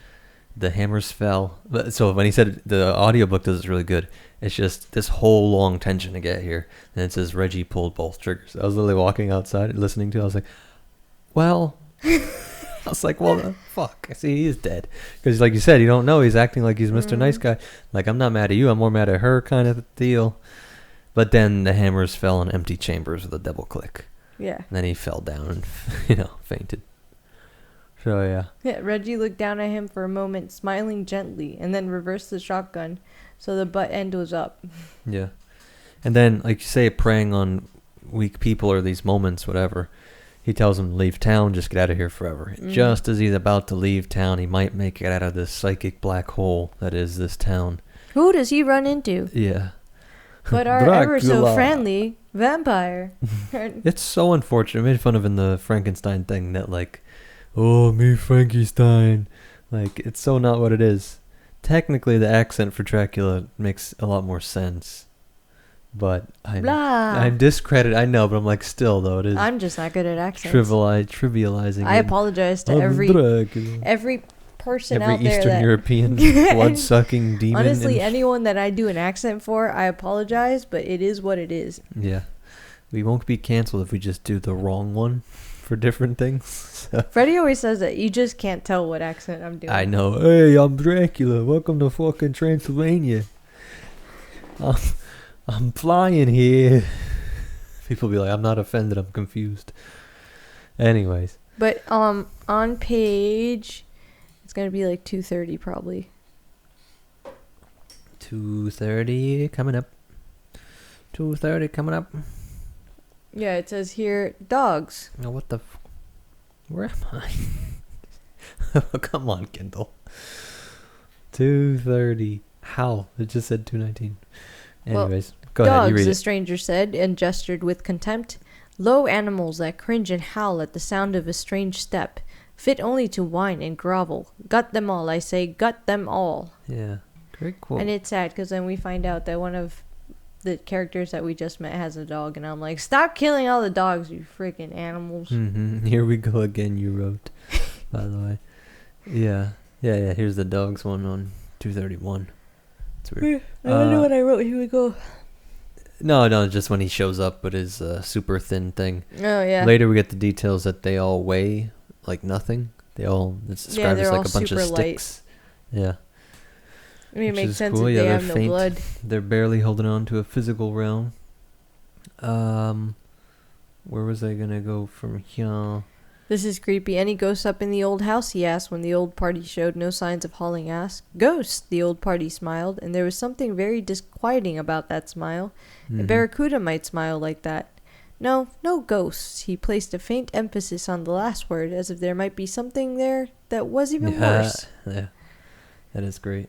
The hammers fell. So when he said the audiobook does it really good. It's just this whole long tension to get here. And it says Reggie pulled both triggers. I was literally walking outside and listening to it. I was like, well... I was like, well, fuck. See, he is dead. Because like you said, you don't know. He's acting like he's Mr. Nice Guy. Like, I'm not mad at you. I'm more mad at her kind of deal. But then the hammers fell in empty chambers with a double click. Yeah. And then he fell down and, fainted. So, yeah. Yeah, Reggie looked down at him for a moment, smiling gently, and then reversed the shotgun so the butt end was up. Yeah. And then, like you say, preying on weak people or these moments, whatever, he tells him to leave town, just get out of here forever. Just as he's about to leave town, he might make it out of this psychic black hole that is this town. Who does he run into? Yeah. But our ever so friendly vampire. It's so unfortunate. I made fun of in the Frankenstein thing that like, oh, me Frankenstein. Like, it's so not what it is. Technically, the accent for Dracula makes a lot more sense. But I'm discredited. I know, but I'm like, still though it is. I'm just not good at accents. Trivializing. I apologize to every person every out there. Eastern European blood-sucking demon. Honestly, anyone that I do an accent for, I apologize, but it is what it is. Yeah, we won't be canceled if we just do the wrong one for different things. So. Freddie always says that you just can't tell what accent I'm doing. I know. Hey, I'm Dracula. Welcome to fucking Transylvania. I'm flying here. People be like, I'm not offended, I'm confused. Anyways. But on page, it's going to be like 230 probably. 230 coming up. 230 coming up. Yeah, it says here, dogs. Oh, what the... Where am I? Come on, Kindle. 230. How? It just said 219. Anyways, go ahead, you read it. Dogs, the stranger said, and gestured with contempt. Low animals that cringe and howl at the sound of a strange step, fit only to whine and grovel. Gut them all, I say, gut them all. Yeah, great quote. And it's sad, because then we find out that one of the characters that we just met has a dog, and I'm like, stop killing all the dogs, you freaking animals. Mm-hmm. Here we go again, you wrote, by the way. Yeah, here's the dogs one on 231. It's weird. I don't know what I wrote. Here we go. No, just when he shows up with his super thin thing. Oh, yeah. Later we get the details that they all weigh like nothing. It's described as like a bunch of sticks. Light. Yeah. I mean, it makes sense cool. if they have no faint. blood. They're barely holding on to a physical realm. Where was I gonna go from here? This is creepy. Any ghosts up in the old house? He asked when the old party showed no signs of hauling ass. Ghosts, the old party smiled, and there was something very disquieting about that smile. Mm-hmm. A barracuda might smile like that. No ghosts. He placed a faint emphasis on the last word, as if there might be something there that was even worse. Yeah, that is great.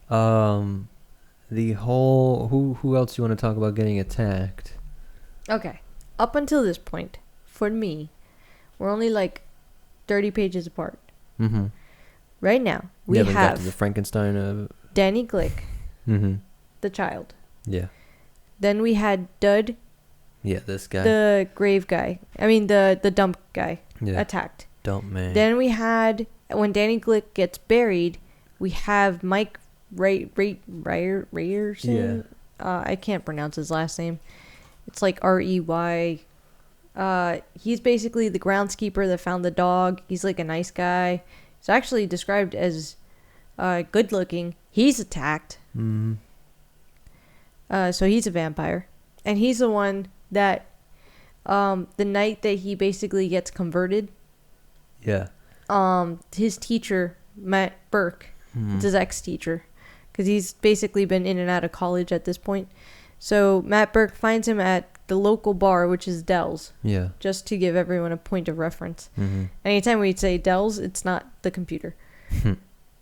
The whole... Who else you want to talk about getting attacked? Okay. Up until this point, for me... We're only like 30 pages apart. Mm-hmm. Right now, we have got to the Frankenstein. Danny Glick, the child. Yeah. Then we had Dud. Yeah, this guy. The grave guy. I mean, the dump guy. Yeah. Attacked. Dump man. Then we had, when Danny Glick gets buried, we have Mike Ryerson. Yeah. I can't pronounce his last name. It's like R-E-Y... he's basically the groundskeeper that found the dog. He's like a nice guy. He's actually described as good looking. He's attacked. Mm-hmm. So he's a vampire. And he's the one that the night that he basically gets converted. Yeah. His teacher, Matt Burke, it's his ex-teacher. Because he's basically been in and out of college at this point. So Matt Burke finds him at the local bar, which is Dell's. Yeah. Just to give everyone a point of reference. Mm-hmm. Anytime we say Dell's, it's not the computer.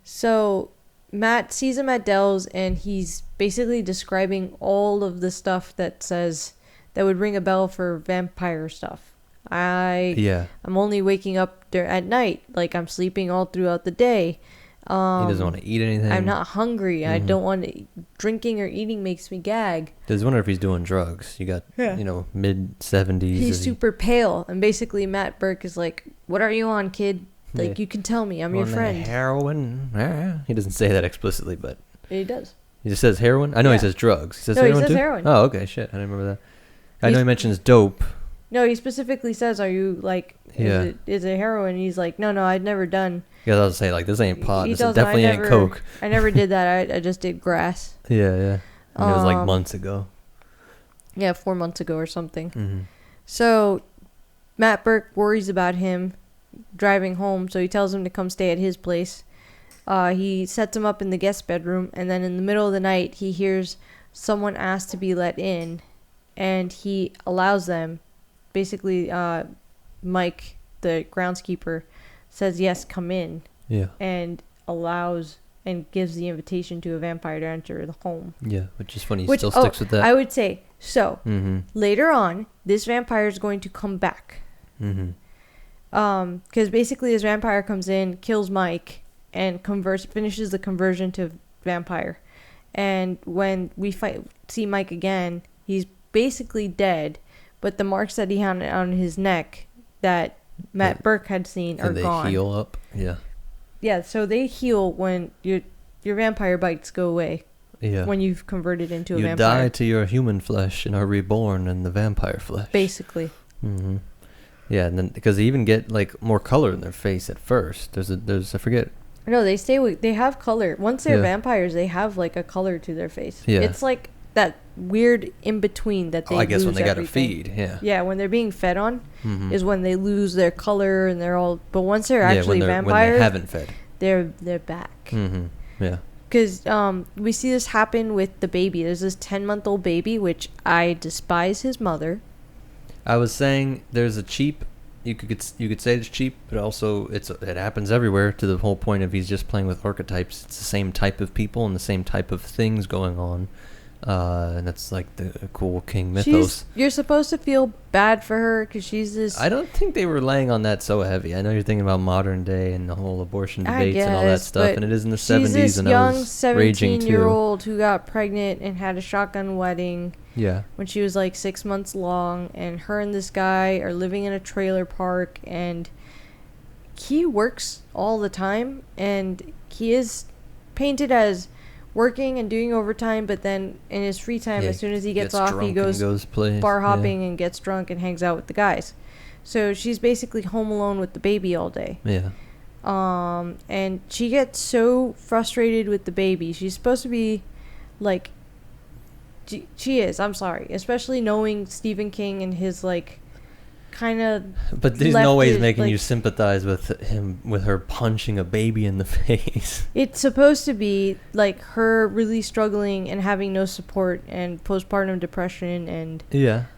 So Matt sees him at Dell's, and he's basically describing all of the stuff that says that would ring a bell for vampire stuff. I'm only waking up at night. Like, I'm sleeping all throughout the day. He doesn't want to eat anything. I'm not hungry. I don't want to. Drinking or eating makes me gag. I was wondering if he's doing drugs. You got, mid-70s. He's super pale. And basically, Matt Burke is like, what are you on, kid? Like, you can tell me. I'm your friend. Heroin. He doesn't say that explicitly, but... He does. He just says heroin? I know he says drugs. He says heroin he says too? heroin. Oh, okay, shit. I didn't remember that. I know he mentions dope. No, he specifically says, are you, like, is it heroin? He's like, no, I'd never done... Yeah, I was say like, this ain't pot. This definitely ain't coke. I never did that. I just did grass. Yeah. And it was like months ago. Yeah, 4 months ago or something. Mm-hmm. So Matt Burke worries about him driving home, so he tells him to come stay at his place. He sets him up in the guest bedroom, and then in the middle of the night, he hears someone ask to be let in, and he allows them. Basically, Mike, the groundskeeper, says, yes, come in. Yeah. And allows and gives the invitation to a vampire to enter the home. Yeah, which is funny. He still sticks with that. I would say, so, later on, this vampire is going to come back. Because basically this vampire comes in, kills Mike, and finishes the conversion to vampire. And when we see Mike again, he's basically dead, but the marks that he had on his neck that Matt Burke had seen are gone. They heal up. Yeah, so they heal when your vampire bites go away. Yeah. When you've converted into a vampire. You die to your human flesh and are reborn in the vampire flesh. Basically. Mm-hmm. Yeah, and then because they even get like more color in their face at first. There's I forget. No, they have color. Once they're vampires, they have like a color to their face. Yeah. It's like that weird in between that they lose. I guess when they got to feed, Yeah, when they're being fed on is when they lose their color and they're all. But once they're actually vampires, when they haven't fed, they're back. Yeah. Because we see this happen with the baby. There's this 10-month-old baby, which I despise his mother. I was saying there's a cheap. You could say it's cheap, but also it happens everywhere. To the whole point of he's just playing with archetypes. It's the same type of people and the same type of things going on. And that's like the cool king mythos. You're supposed to feel bad for her because she's this... I don't think they were laying on that so heavy. I know you're thinking about modern day and the whole abortion debates and all that stuff, and it is in the 70s, and I was raging too. She's this young 17-year-old who got pregnant and had a shotgun wedding when she was like 6 months long, and her and this guy are living in a trailer park, and he works all the time, and he is painted as working and doing overtime, but then in his free time, as soon as he gets off, he goes bar hopping and gets drunk and hangs out with the guys. So she's basically home alone with the baby all day. Yeah. And she gets so frustrated with the baby. She's supposed to be like, she is, I'm sorry, especially knowing Stephen King and his like kind of. But there's no way he's making you sympathize with her punching a baby in the face. It's supposed to be like her really struggling and having no support and postpartum depression and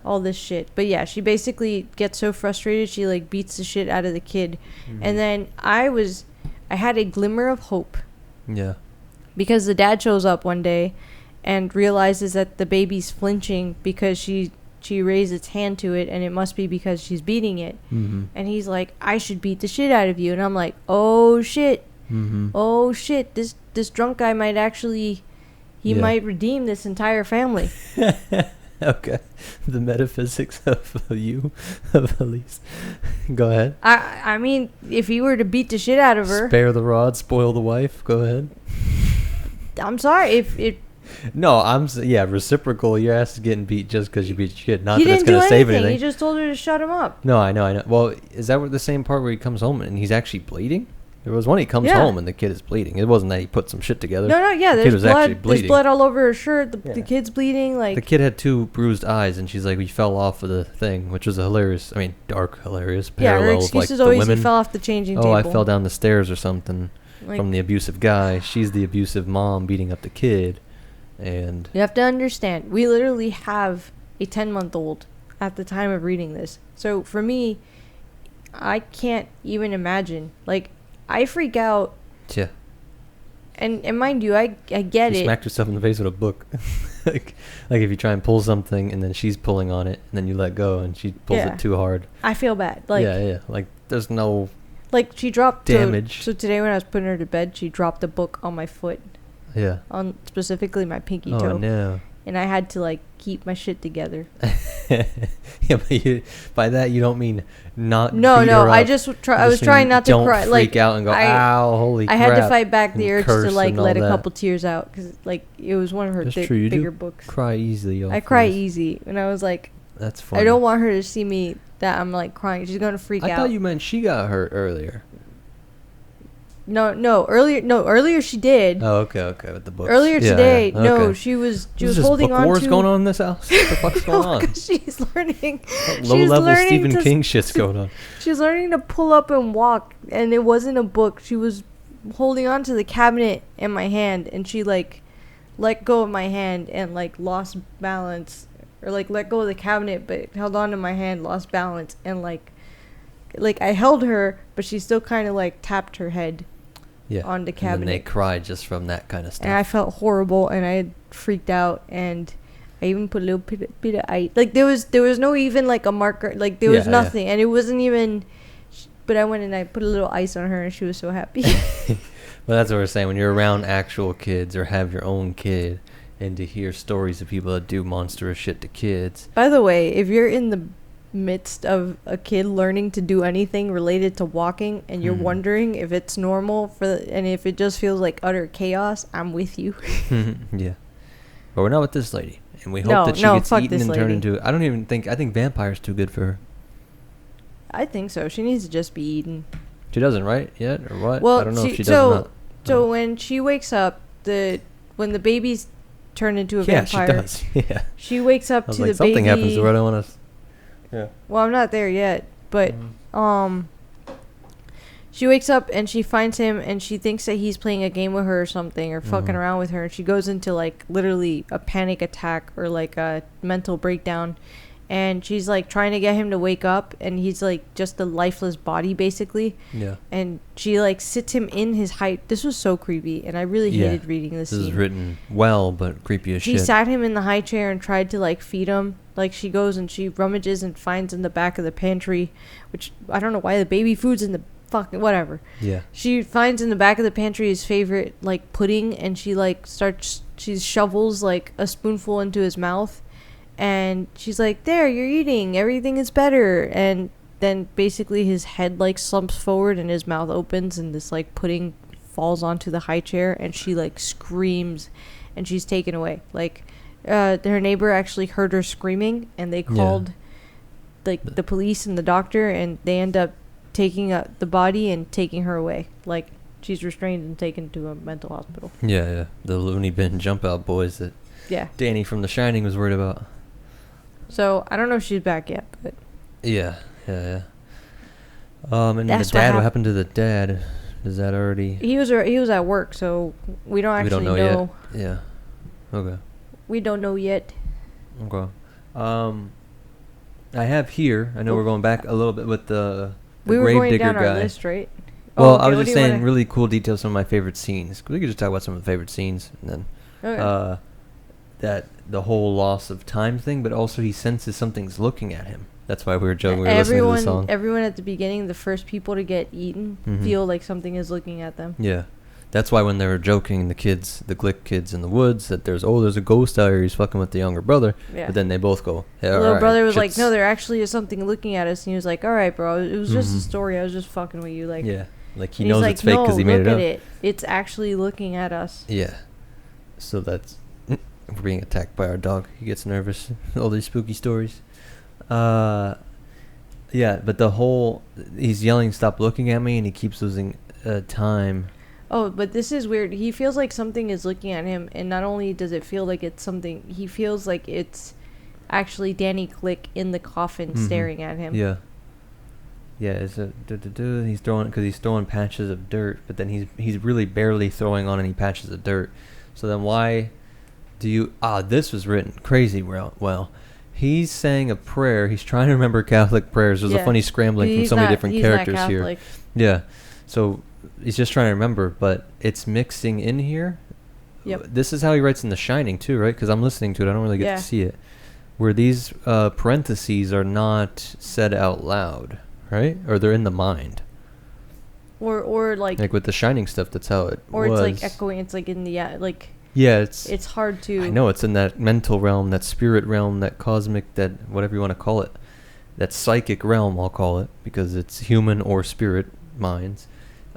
all this shit. But yeah, she basically gets so frustrated she like beats the shit out of the kid. And then I had a glimmer of hope. Yeah. Because the dad shows up one day and realizes that the baby's flinching because she raised its hand to it, and it must be because she's beating it. And he's like, I should beat the shit out of you. And I'm like, oh shit. Oh shit, this drunk guy might actually might redeem this entire family. Okay. The metaphysics of Elise. Go ahead. I mean, if he were to beat the shit out of her, spare the rod, spoil the wife. Go ahead. I'm sorry if it. No, reciprocal. Your ass is getting beat just because you beat your kid. Not that it's going to save anything. He just told her to shut him up. No, I know. Well, is that the same part where he comes home and he's actually bleeding? There was one he comes home and the kid is bleeding. It wasn't that he put some shit together. No, yeah. There's blood. There's blood all over her shirt. The kid's bleeding. Like the kid had 2 bruised eyes, and she's like, "We fell off of the thing," which was dark, hilarious parallel. Yeah, her excuse is always he fell off the changing table. Oh, I fell down the stairs or something from the abusive guy. She's the abusive mom beating up the kid. And you have to understand, we literally have a 10-month-old at the time of reading this. So for me, I can't even imagine. Like, I freak out. Yeah. And mind you, I get it. You smacked yourself in the face with a book. like if you try and pull something and then she's pulling on it and then you let go and she pulls it too hard. I feel bad. Like, yeah. Like there's no like she dropped damage. So today when I was putting her to bed, she dropped a book on my foot. Yeah. On specifically my pinky toe. Oh no. And I had to like keep my shit together. Yeah, but by that you don't mean not. No, beat her I up. just I was trying not to cry. Don't like freak out and go, ow, holy crap. I had to fight back the urge to like let a that. couple tears out because like it was one of her bigger books. Cry easily. I cry easy, and I was like, that's funny. I don't want her to see me that I'm like crying. She's gonna freak out. I thought you meant she got hurt earlier. No, earlier she did. Oh, okay, with the books. Earlier today, yeah. no, Okay. she was just holding book on wars to. going on in this house? What the fuck's going on? She's learning. Low-level Stephen King shit's going on. She's learning to pull up and walk, and it wasn't a book. She was holding on to the cabinet in my hand, and she like let go of my hand and like lost balance, or like let go of the cabinet but held on to my hand, lost balance, and like I held her, but she still kind of like tapped her head. Yeah, on the cabinet. And then they cried just from that kind of stuff. And I felt horrible, and I had freaked out, and I even put a little bit of ice. Like there was no even like a marker, like there was nothing, and it wasn't even. But I went and I put a little ice on her, and she was so happy. Well, that's what we're saying. When you're around actual kids or have your own kid, and to hear stories of people that do monstrous shit to kids. By the way, if you're in the midst of a kid learning to do anything related to walking and you're wondering if it's normal and if it just feels like utter chaos, I'm with you. Yeah, but we're not with this lady, and we hope that she gets eaten and turned into. I think vampire's too good for her. I think so. She needs to just be eaten. She doesn't, right? Yet or what? Well, I don't know if she does or not. So when she wakes up, when the baby's turned into a vampire, she does. Yeah, she wakes up to the baby. Something happens to her. I don't want to. Yeah. Well, I'm not there yet, but she wakes up and she finds him and she thinks that he's playing a game with her or something or fucking around with her, and she goes into like literally a panic attack or like a mental breakdown, and she's like trying to get him to wake up, and he's like just a lifeless body basically. Yeah. And she like sits him in his height. This was so creepy, and I really hated reading this scene. This is written well, but creepy as shit. She sat him in the high chair and tried to like feed him. Like she goes and she rummages and finds in the back of the pantry, which I don't know why the baby food's in the fucking whatever. Yeah. She finds in the back of the pantry his favorite like pudding, and she like she shovels like a spoonful into his mouth, and she's like, "There, you're eating. Everything is better." And then basically his head like slumps forward and his mouth opens, and this like pudding falls onto the high chair, and she like screams, and she's taken away. Like her neighbor actually heard her screaming, and they called like the police and the doctor, and they end up taking the body and taking her away. Like she's restrained and taken to a mental hospital. Yeah. The loony bin jump out boys that Danny from The Shining was worried about. So I don't know if she's back yet, but yeah. And the dad, what happened to the dad? Is that already? He was at work, so we don't actually know. Yet. Yeah. Okay. We don't know yet. Okay. I have here. I know we're going back a little bit with the we were grave going digger down guy. Our list, right? Well, I was just saying really cool details. Some of my favorite scenes. We could just talk about some of the favorite scenes, and then that the whole loss of time thing, but also he senses something's looking at him. That's why we were joking. We were listening to the song. Everyone at the beginning, the first people to get eaten, feel like something is looking at them. Yeah. That's why when they were joking, the Glick kids in the woods, that there's a ghost out here, he's fucking with the younger brother. Yeah. But then they both go, the little brother was like, no, there actually is something looking at us. And he was like, all right, bro, it was just a story. I was just fucking with you. Like, yeah. Like he knows it's fake because he made it up. It. It's actually looking at us. Yeah. So that's, we're being attacked by our dog. He gets nervous. All these spooky stories. Yeah, but he's yelling, stop looking at me, and he keeps losing time. Oh, but this is weird. He feels like something is looking at him, and not only does it feel like it's something, he feels like it's actually Danny Glick in the coffin staring at him. Yeah. Yeah, it's he's throwing patches of dirt, but then he's really barely throwing on any patches of dirt. So then why do you... this was written crazy well. He's saying a prayer. He's trying to remember Catholic prayers. There's a funny scrambling from so many different characters here. Yeah. So he's just trying to remember, but it's mixing in here Yep. This is how he writes in The Shining too, right? Because I'm listening to it. I don't really get to see it. Where these parentheses are not said out loud, right? Or they're in the mind. Or like with The Shining stuff, that's how it or was. it's like echoing. It's like in the like. Yeah, it's hard to. I know it's in that mental realm, that spirit realm, that cosmic, that whatever you want to call it, that psychic realm. I'll call it because it's human or spirit minds.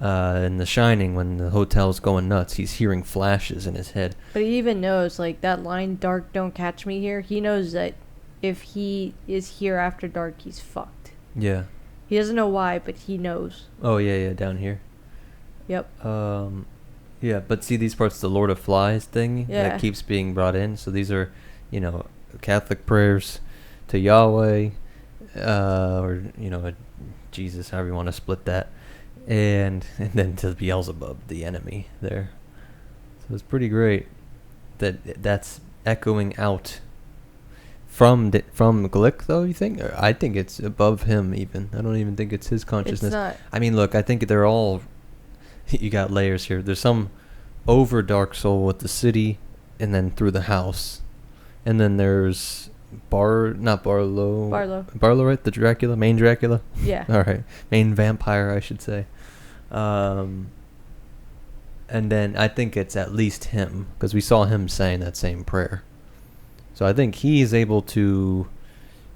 In The Shining, when the hotel's going nuts, he's hearing flashes in his head. But he even knows, like, that line, "Dark, don't catch me here." He knows that if he is here after dark, he's fucked. Yeah. He doesn't know why, but he knows. Oh, yeah, down here. Yep. Yeah, but see these parts, the Lord of Flies thing that keeps being brought in. So these are, Catholic prayers to Yahweh, or, Jesus, however you want to split that. And then to Beelzebub, the enemy there. So it's pretty great that's echoing out from Glick, though, you think? Or I think it's above him even. I don't even think it's his consciousness. It's not. I mean, look, I think they're all... You got layers here. There's some over Dark Soul with the city and then through the house. And then there's not Barlow. Barlow, right? The Dracula? Main Dracula? Yeah. All right. Main vampire, I should say. And then I think it's at least him, because we saw him saying that same prayer. So I think he's able to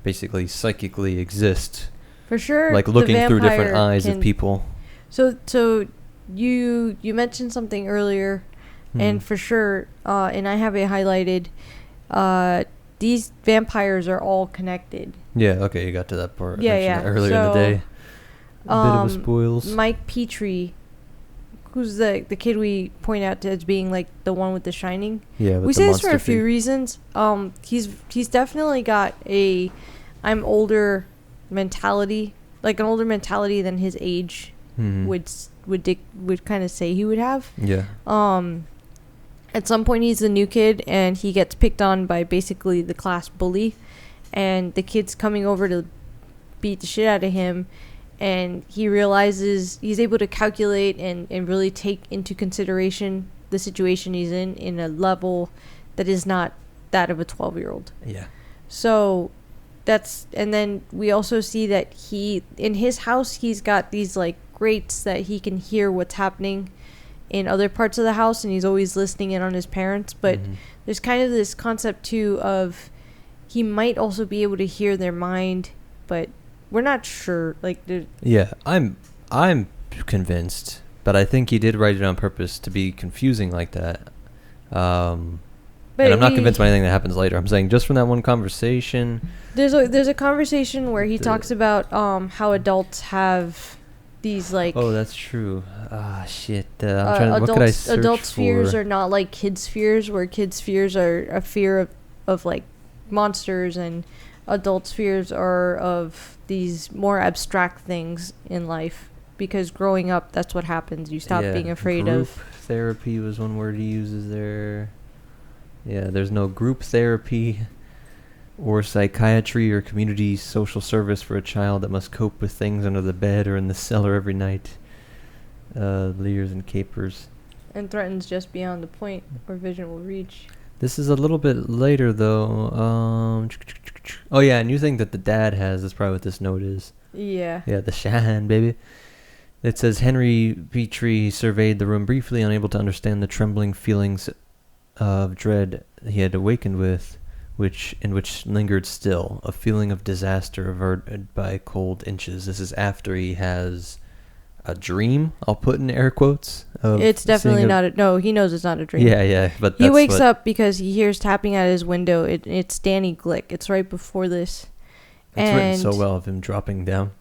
basically psychically exist. For sure. Like looking through different eyes of people. So you mentioned something earlier, and for sure, and I have it highlighted, these vampires are all connected. Yeah, okay, you got to that part. Yeah. Earlier in the day. A bit of a spoils. Mike Petrie, who's the kid we point out to as being like the one with the Shining. Yeah, with we the say this for a monster few reasons. He's definitely got a I'm older mentality, like an older mentality than his age would kind of say he would have. Yeah. At some point he's the new kid and he gets picked on by basically the class bully, and the kid's coming over to beat the shit out of him, and he realizes he's able to calculate and really take into consideration the situation he's in a level that is not that of a 12-year-old. Yeah. So and then we also see that in his house, he's got these like grates that he can hear what's happening in other parts of the house, and he's always listening in on his parents. But there's kind of this concept too of he might also be able to hear their mind, but we're not sure. Yeah, I'm convinced, but I think he did write it on purpose to be confusing like that. But I'm not convinced by anything that happens later. I'm saying just from that one conversation. There's a conversation where he talks about how adults have these like. Oh, that's true. Shit. I'm trying. What could I search adults' for? fears are not like kids' fears, where kids' fears are a fear of like monsters, and adults' fears are of these more abstract things in life. Because growing up, that's what happens. You stop being afraid group of. Therapy was one word he uses there. Yeah, there's no group therapy or psychiatry or community social service for a child that must cope with things under the bed or in the cellar every night. Leers and capers. And threatens just beyond the point where vision will reach. This is a little bit later, though. Oh, yeah, and you think that the dad has. That's probably what this note is. Yeah. Yeah, the Shahan, baby. It says, Henry Petrie surveyed the room briefly, unable to understand the trembling feelings of dread he had awakened with, which lingered still, a feeling of disaster averted by cold inches. This is after he has a dream, I'll put in air quotes. It's definitely not no, he knows it's not a dream. Yeah, but he wakes up because he hears tapping at his window. It's Danny Glick. It's right before this. It's written so well of him dropping down.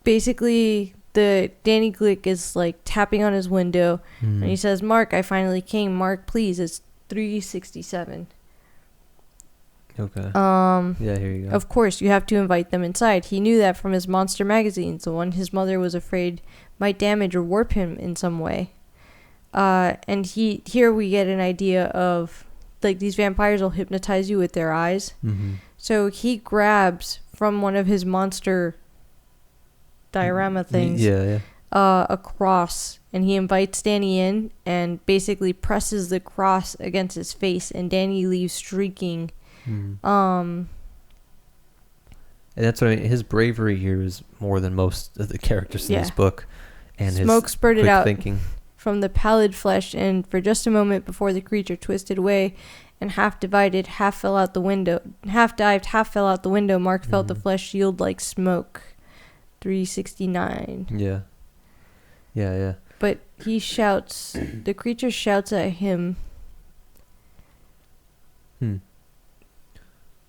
Basically, the Danny Glick is like tapping on his window, and he says, "Mark, I finally came. Mark, please." It's 3:67. Okay. Yeah, here you go. Of course, you have to invite them inside. He knew that from his monster magazines, the one his mother was afraid might damage or warp him in some way. And here we get an idea of like these vampires will hypnotize you with their eyes. Mm-hmm. So he grabs from one of his monster diorama things a cross, and he invites Danny in and basically presses the cross against his face, and Danny leaves shrieking. And that's what I mean. His bravery here is more than most of the characters in this book. And smoke his spurted quick out thinking from the pallid flesh, and for just a moment before the creature twisted away and half divided, half fell out the window, half dived, half fell out the window, Mark felt the flesh yield like smoke. 369. Yeah. But he shouts, the creature shouts at him.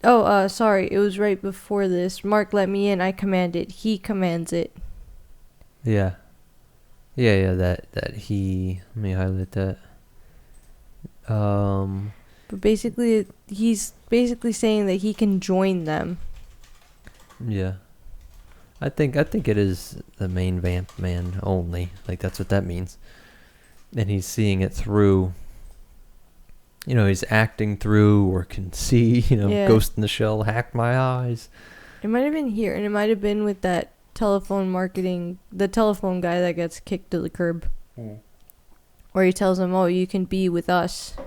Oh, sorry, it was right before this. Mark let me in, I command it. He commands it. Yeah, that he, let me highlight that. But basically, he's basically saying that he can join them. Yeah. I think it is the main vamp man only. Like, that's what that means. And he's seeing it through, he's acting through or can see, Ghost in the Shell hacked my eyes. It might have been here, and it might have been with that telephone marketing, the telephone guy that gets kicked to the curb. Where he tells him, oh, you can be with us.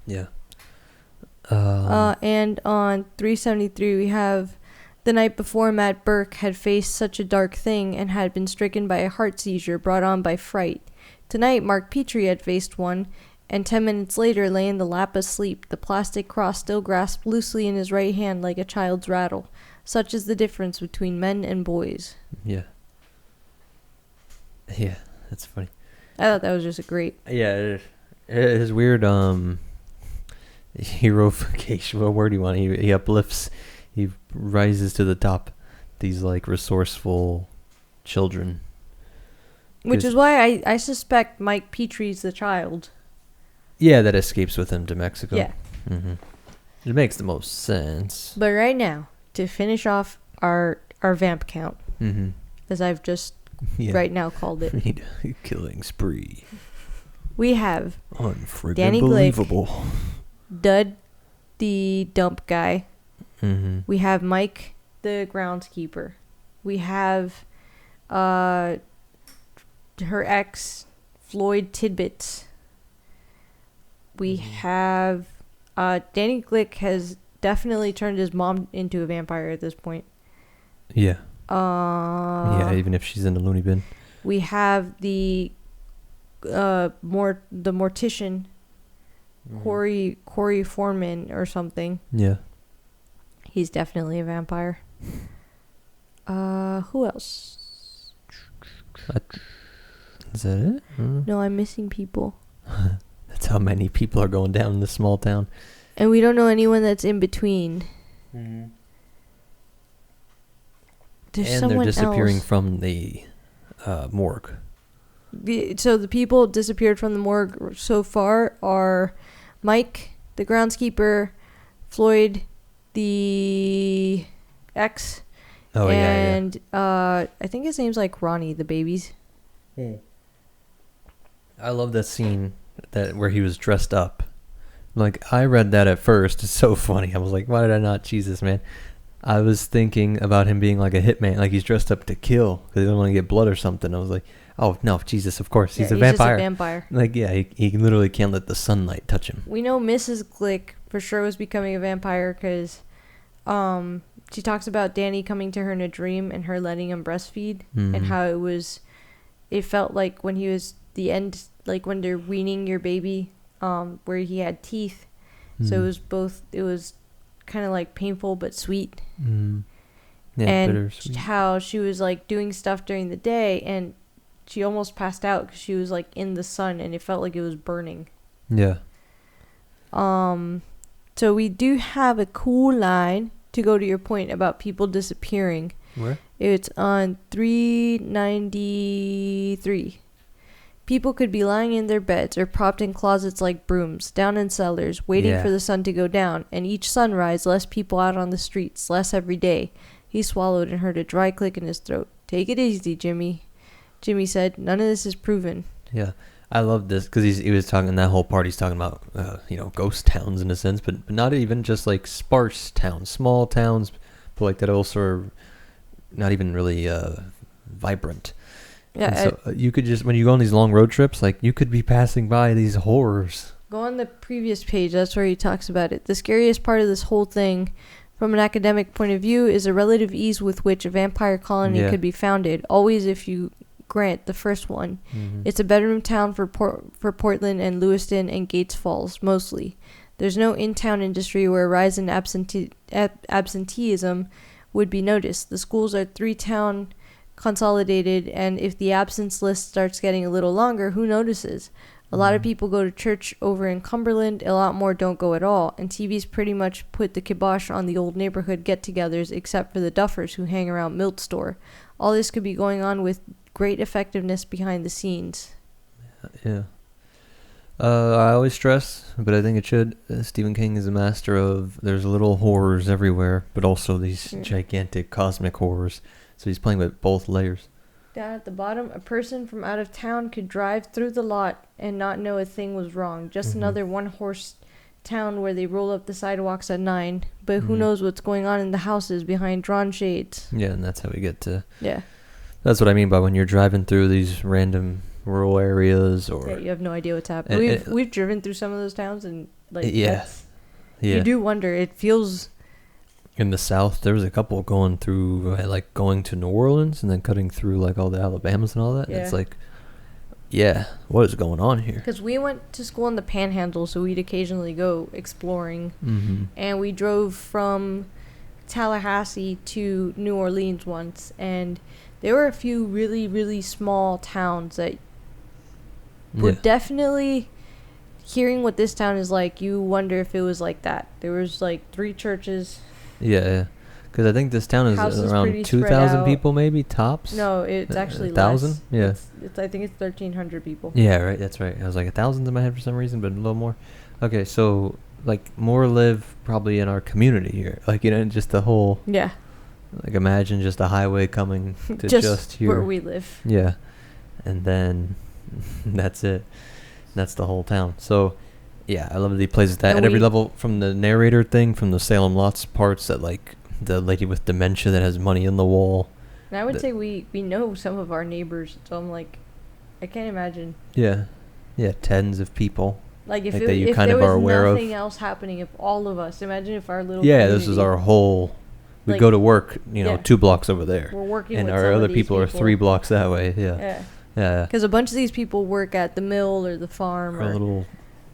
Yeah. And on 373 we have, the night before Matt Burke had faced such a dark thing and had been stricken by a heart seizure brought on by fright. Tonight Mark Petrie had faced one, and 10 minutes later lay in the lap asleep, the plastic cross still grasped loosely in his right hand like a child's rattle. Such is the difference between men and boys. Yeah, that's funny. I thought that was just a great... Yeah, it is weird, heroification, what word do you want? He uplifts, he rises to the top these, like, resourceful children. Which is why I suspect Mike Petrie's the child. Yeah, that escapes with him to Mexico. Yeah. It makes the most sense. But right now, to finish off our vamp count, as I've just right now called it. Killing spree. We have Danny Glick, Dud, the dump guy. We have Mike, the groundskeeper. We have her ex, Floyd Tidbits. We have Danny Glick has definitely turned his mom into a vampire at this point. Yeah. Even if she's in the loony bin. We have the mortician, Corey Foreman or something. Yeah. He's definitely a vampire. Who else? Is that it? No, I'm missing people. That's how many people are going down in this small town. And we don't know anyone that's in between. There's and someone they're disappearing else. from the morgue. So the people disappeared from the morgue so far are Mike, the groundskeeper, Floyd, the ex, and I think his name's like Ronnie, the babies. I love that scene where he was dressed up. Like, I read that at first. It's so funny. I was like, why did I not? Jesus, man. I was thinking about him being like a hitman, like he's dressed up to kill because he doesn't want to get blood or something. I was like, oh no, Jesus, of course, he's a vampire. Just a vampire. Like, yeah, he literally can't let the sunlight touch him. We know Mrs. Glick for sure was becoming a vampire because she talks about Danny coming to her in a dream and her letting him breastfeed, and how it felt like when he was the end, like when they're weaning your baby, where he had teeth. So it was kind of like painful but sweet. Yeah, and how she was like doing stuff during the day and she almost passed out because she was like in the sun and it felt like it was burning. Yeah. So we do have a cool line to go to your point about people disappearing. Where? It's on 393. People could be lying in their beds or propped in closets like brooms, down in cellars, waiting for the sun to go down, and each sunrise, less people out on the streets, less every day. He swallowed and heard a dry click in his throat. Take it easy, Jimmy. Jimmy said, none of this is proven. Yeah, I love this because he was talking, that whole part he's talking about, ghost towns in a sense, but not even just like sparse towns, small towns, but like that also not even really vibrant. Yeah. And so you could just, when you go on these long road trips, like you could be passing by these horrors. Go on the previous page. That's where he talks about it. The scariest part of this whole thing, from an academic point of view, is the relative ease with which a vampire colony could be founded. Always, if you grant the first one. Mm-hmm. It's a bedroom town for Portland and Lewiston and Gates Falls, mostly. There's no in-town industry where a rise in absenteeism would be noticed. The schools are 3-town consolidated, and if the absence list starts getting a little longer, who notices? A lot of people go to church over in Cumberland, a lot more don't go at all, and TV's pretty much put the kibosh on the old neighborhood get-togethers except for the duffers who hang around Milt Store. All this could be going on with great effectiveness behind the scenes. Yeah. I always stress, but I think it should, Stephen King is a master of, there's little horrors everywhere, but also these gigantic cosmic horrors. So he's playing with both layers. Down at the bottom, a person from out of town could drive through the lot and not know a thing was wrong. Just another one-horse town where they roll up the sidewalks at 9. But who knows what's going on in the houses behind drawn shades. Yeah, and that's how we get to... Yeah. That's what I mean by when you're driving through these random rural areas, or... Yeah, you have no idea what's happening. We've driven through some of those towns, and like yeah. You do wonder. It feels... In the South, there was a couple going through, like, going to New Orleans and then cutting through, like, all the Alabamas and all that. Yeah. And it's like, yeah, what is going on here? Because we went to school in the Panhandle, so we'd occasionally go exploring. Mm-hmm. And we drove from Tallahassee to New Orleans once, and there were a few really, really small towns that were definitely... Hearing what this town is like, you wonder if it was like that. There was, like, 3 churches... Yeah, because I think this town is around 2,000 people, maybe tops. No, it's actually 1,000. less. Yeah, it's I think it's 1,300 people. Yeah, right. That's right. I was like 1,000 in my head for some reason, but a little more. Okay, so like more live probably in our community here, like just the whole. Yeah. Like imagine just a highway coming to just here where we live. Yeah, and then that's it. That's the whole town. So. Yeah, I love that he plays with that at every level, from the narrator thing, from the Salem Lots parts, that like the lady with dementia that has money in the wall. And I would say we know some of our neighbors, so I'm like, I can't imagine. Yeah, tens of people. Like if that you if kind there of are was aware nothing else happening, if all of us, imagine if our little this is our whole. We like, go to work, 2 blocks over there. We're working, and with our other people are 3 blocks that way. Yeah. Because a bunch of these people work at the mill or the farm or a little.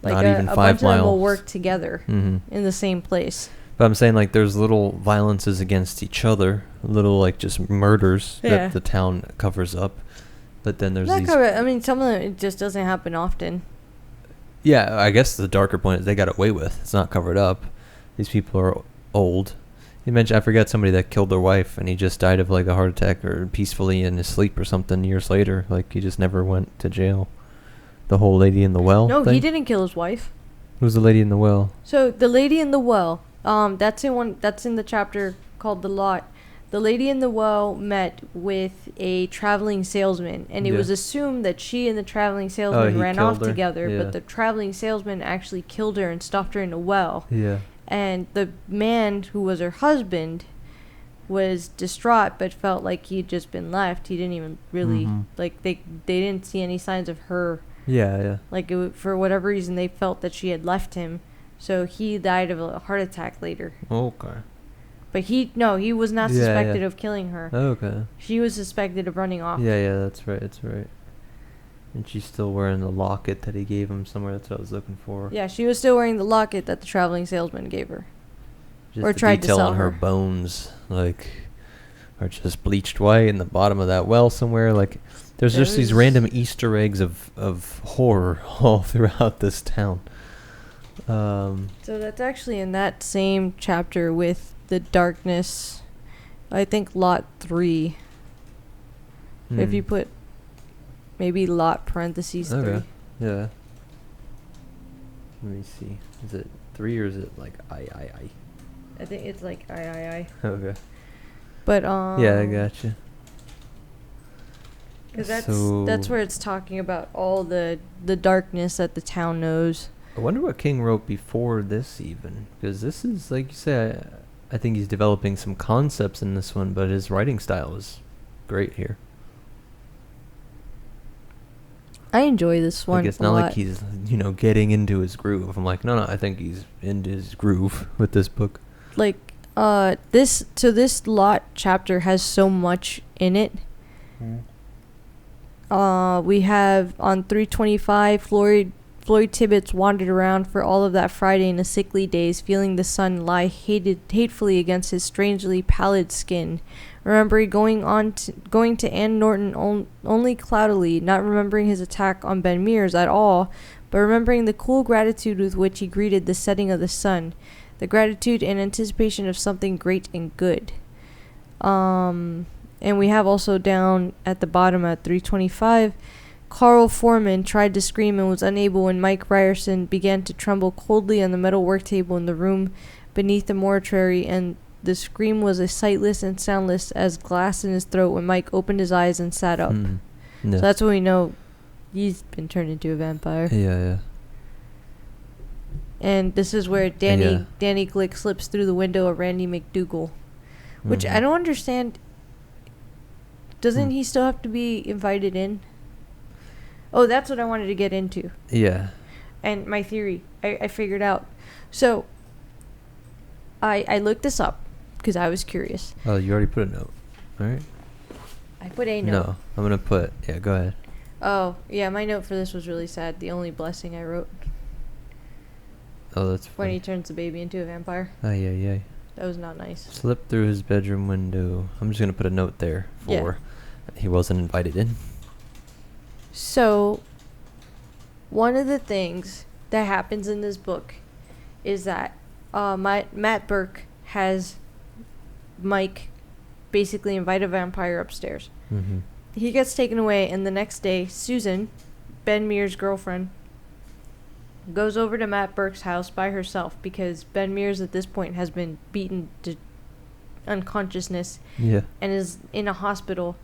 Like not even 5 miles. A bunch of them will work together in the same place. But I'm saying, like, there's little violences against each other, little, like, just murders that the town covers up. But then there's these... I mean, some of them, it just doesn't happen often. Yeah, I guess the darker point is they got away with. It's not covered up. These people are old. You mentioned, I forget, somebody that killed their wife, and he just died of, like, a heart attack or peacefully in his sleep or something years later. Like, he just never went to jail. The whole lady in the well. No, thing? he didn't kill his wife. Who's the lady in the well? So the lady in the well, that's in the chapter called The Lot. The lady in the well met with a traveling salesman, and it was assumed that she and the traveling salesman ran off together, but the traveling salesman actually killed her and stuffed her in a well. Yeah. And the man who was her husband was distraught, but felt like he'd just been left. He didn't even really like they didn't see any signs of her. Yeah. Like, for whatever reason, they felt that she had left him. So he died of a heart attack later. Okay. But he was not suspected of killing her. Okay. She was suspected of running off. Yeah, that's right. And she's still wearing the locket that he gave him somewhere. That's what I was looking for. Yeah, she was still wearing the locket that the traveling salesman gave her. Just or the tried to detail sell on her bones, like, are just bleached white in the bottom of that well somewhere. Like, there's just these random Easter eggs of horror all throughout this town. So that's actually in that same chapter with the darkness. I think lot 3. If you put maybe lot parentheses 3. Okay. Yeah. Let me see. Is it 3 or is it like I? I think it's like I. Okay. But yeah, I gotcha. Because that's where it's talking about all the darkness that the town knows. I wonder what King wrote before this even, because this is, like you say, I think he's developing some concepts in this one, but his writing style is great here. I enjoy this one. Like, it's not like he's, getting into his groove. I'm like, no, I think he's into his groove with this book. Like, this lot chapter has so much in it. We have on 325, Floyd Tibbets wandered around for all of that Friday in the sickly days, feeling the sun lie hatefully against his strangely pallid skin. Remembering going to Ann Norton only cloudily, not remembering his attack on Ben Mears at all, but remembering the cool gratitude with which he greeted the setting of the sun, the gratitude and anticipation of something great and good. And we have also down at the bottom at 325, Carl Foreman tried to scream and was unable when Mike Ryerson began to tremble coldly on the metal work table in the room beneath the mortuary, and the scream was as sightless and soundless as glass in his throat when Mike opened his eyes and sat up. No. So that's when we know he's been turned into a vampire. Yeah. And this is where Danny Glick slips through the window of Randy McDougal, which I don't understand. Doesn't he still have to be invited in? Oh, that's what I wanted to get into. Yeah. And my theory, I figured out. So, I looked this up because I was curious. Oh, you already put a note. All right. I put a note. No, I'm going to put... Yeah, go ahead. Oh, yeah, my note for this was really sad. The only blessing I wrote. Oh, that's funny. When he turns the baby into a vampire. Yeah. That was not nice. Slipped through his bedroom window. I'm just going to put a note there for he wasn't invited in. So, one of the things that happens in this book is that Matt Burke has Mike basically invite a vampire upstairs. Mm-hmm. He gets taken away, and the next day, Susan, Ben Mears' girlfriend, goes over to Matt Burke's house by herself because Ben Mears at this point has been beaten to unconsciousness and is in a hospital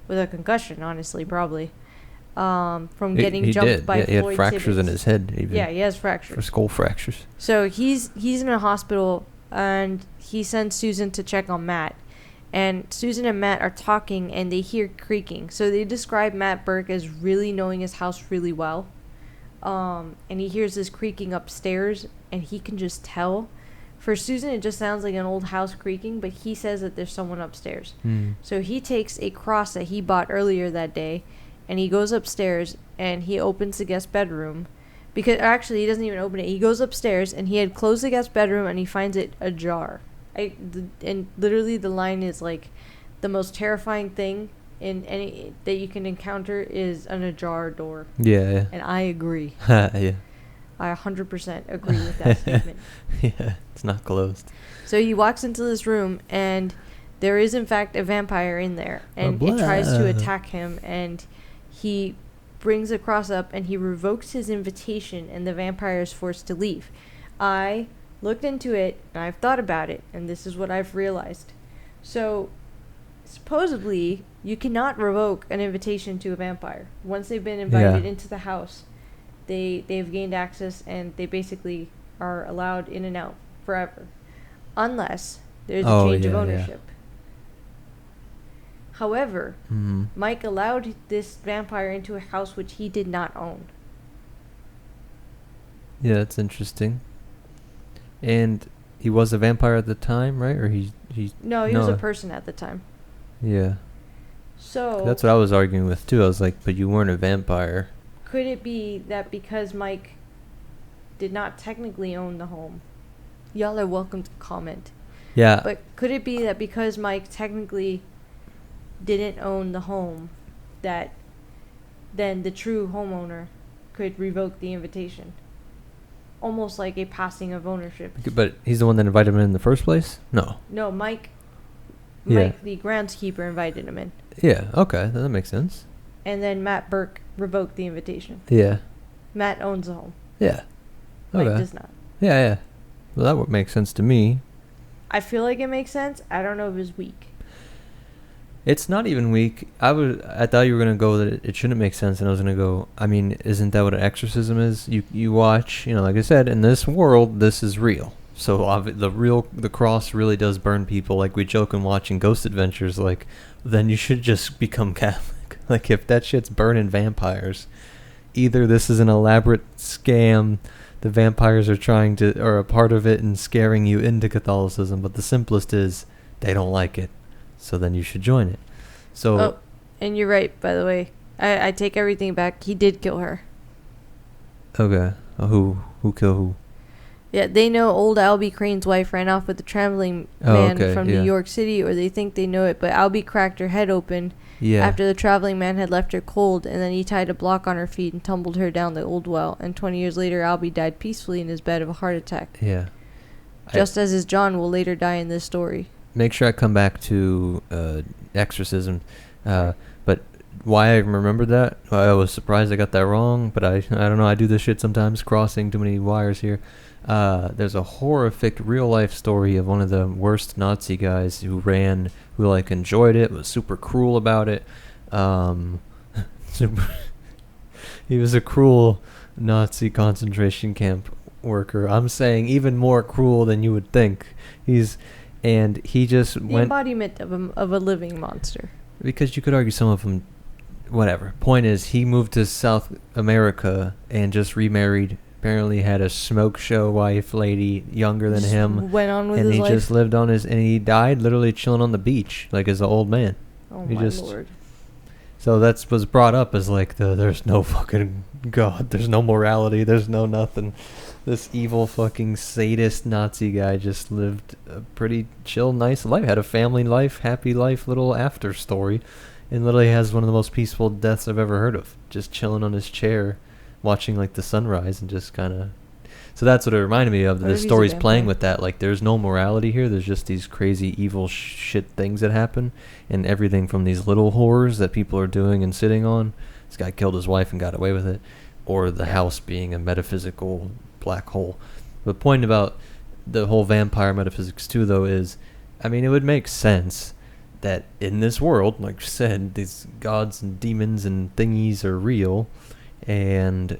with a concussion, honestly, probably, from getting jumped by Floyd he had fractures Tibbets. in his head, even. Yeah, he has fractures. For skull fractures. So he's in a hospital, and he sends Susan to check on Matt. And Susan and Matt are talking, and they hear creaking. So they describe Matt Burke as really knowing his house really well. And he hears this creaking upstairs, and he can just tell. For Susan, it just sounds like an old house creaking, but he says that there's someone upstairs. So he takes a cross that he bought earlier that day, and he goes upstairs, and he opens the guest bedroom. Because actually, he doesn't even open it. He goes upstairs, and he had closed the guest bedroom, and he finds it ajar. And literally the line is like, the most terrifying thing in any that you can encounter is an ajar door. Yeah. And I agree. Yeah. I 100% agree with that statement. Yeah, it's not closed. So he walks into this room, and there is in fact a vampire in there, and it tries to attack him, and he brings a cross up, and he revokes his invitation, and the vampire is forced to leave. I looked into it, and I've thought about it, and this is what I've realized. So, supposedly, you cannot revoke an invitation to a vampire. Once they've been invited into the house, they've gained access, and they basically are allowed in and out forever. Unless there's a change of ownership. However, Mike allowed this vampire into a house which he did not own. Yeah, that's interesting. And he was a vampire at the time, right? Or he was a person at the time. Yeah. So that's what I was arguing with too. I was like, but you weren't a vampire. Could it be that because Mike did not technically own the home? Y'all are welcome to comment. Yeah. But could it be that because Mike technically didn't own the home, that then the true homeowner could revoke the invitation? Almost like a passing of ownership. But he's the one that invited him in the first place? No, Mike, the groundskeeper, invited him in. Yeah, okay, that makes sense. And then Matt Burke revoked the invitation. Yeah. Matt owns the home. Yeah. Mike does not. Yeah. Well, that would make sense to me. I feel like it makes sense. I don't know if it's weak. It's not even weak. I thought you were going to go that it shouldn't make sense, and I was going to go, I mean, isn't that what an exorcism is? You watch, like I said, in this world, this is real. So the cross really does burn people. Like we joke in watching Ghost Adventures, like then you should just become Catholic. Like if that shit's burning vampires, either this is an elaborate scam, the vampires are trying to, or a part of it and scaring you into Catholicism, but the simplest is they don't like it, so then you should join it. So. Oh, and you're right, by the way. I take everything back. He did kill her. Okay. Who killed who? Yeah, they know old Albie Crane's wife ran off with the traveling man from New York City, or they think they know it, but Albie cracked her head open after the traveling man had left her cold, and then he tied a block on her feet and tumbled her down the old well, and 20 years later, Albie died peacefully in his bed of a heart attack. Yeah. Just as his John will later die in this story. Make sure I come back to exorcism, but why I remembered that, I was surprised I got that wrong, but I don't know, I do this shit sometimes, crossing too many wires here. There's a horrific real-life story of one of the worst Nazi guys who like enjoyed it, was super cruel about it. He was a cruel Nazi concentration camp worker. I'm saying even more cruel than you would think. He just the embodiment of a living monster. Because you could argue some of them, whatever. Point is, he moved to South America and just remarried. Apparently had a smoke show wife lady younger than him. Went on with his life. And he just lived on and he died literally chilling on the beach, like as an old man. Oh my Lord. So that was brought up as like there's no fucking God, there's no morality, there's no nothing. This evil fucking sadist Nazi guy just lived a pretty chill, nice life. Had a family life, happy life, little after story. And literally has one of the most peaceful deaths I've ever heard of. Just chilling on his chair, watching like the sunrise and just kind of. So that's what it reminded me of. The story's playing with that. Like there's no morality here. There's just these crazy evil shit things that happen, and everything from these little horrors that people are doing and sitting on. This guy killed his wife and got away with it, or the house being a metaphysical black hole. The point about the whole vampire metaphysics too, though, is, I mean, it would make sense that in this world, like you said, these gods and demons and thingies are real. And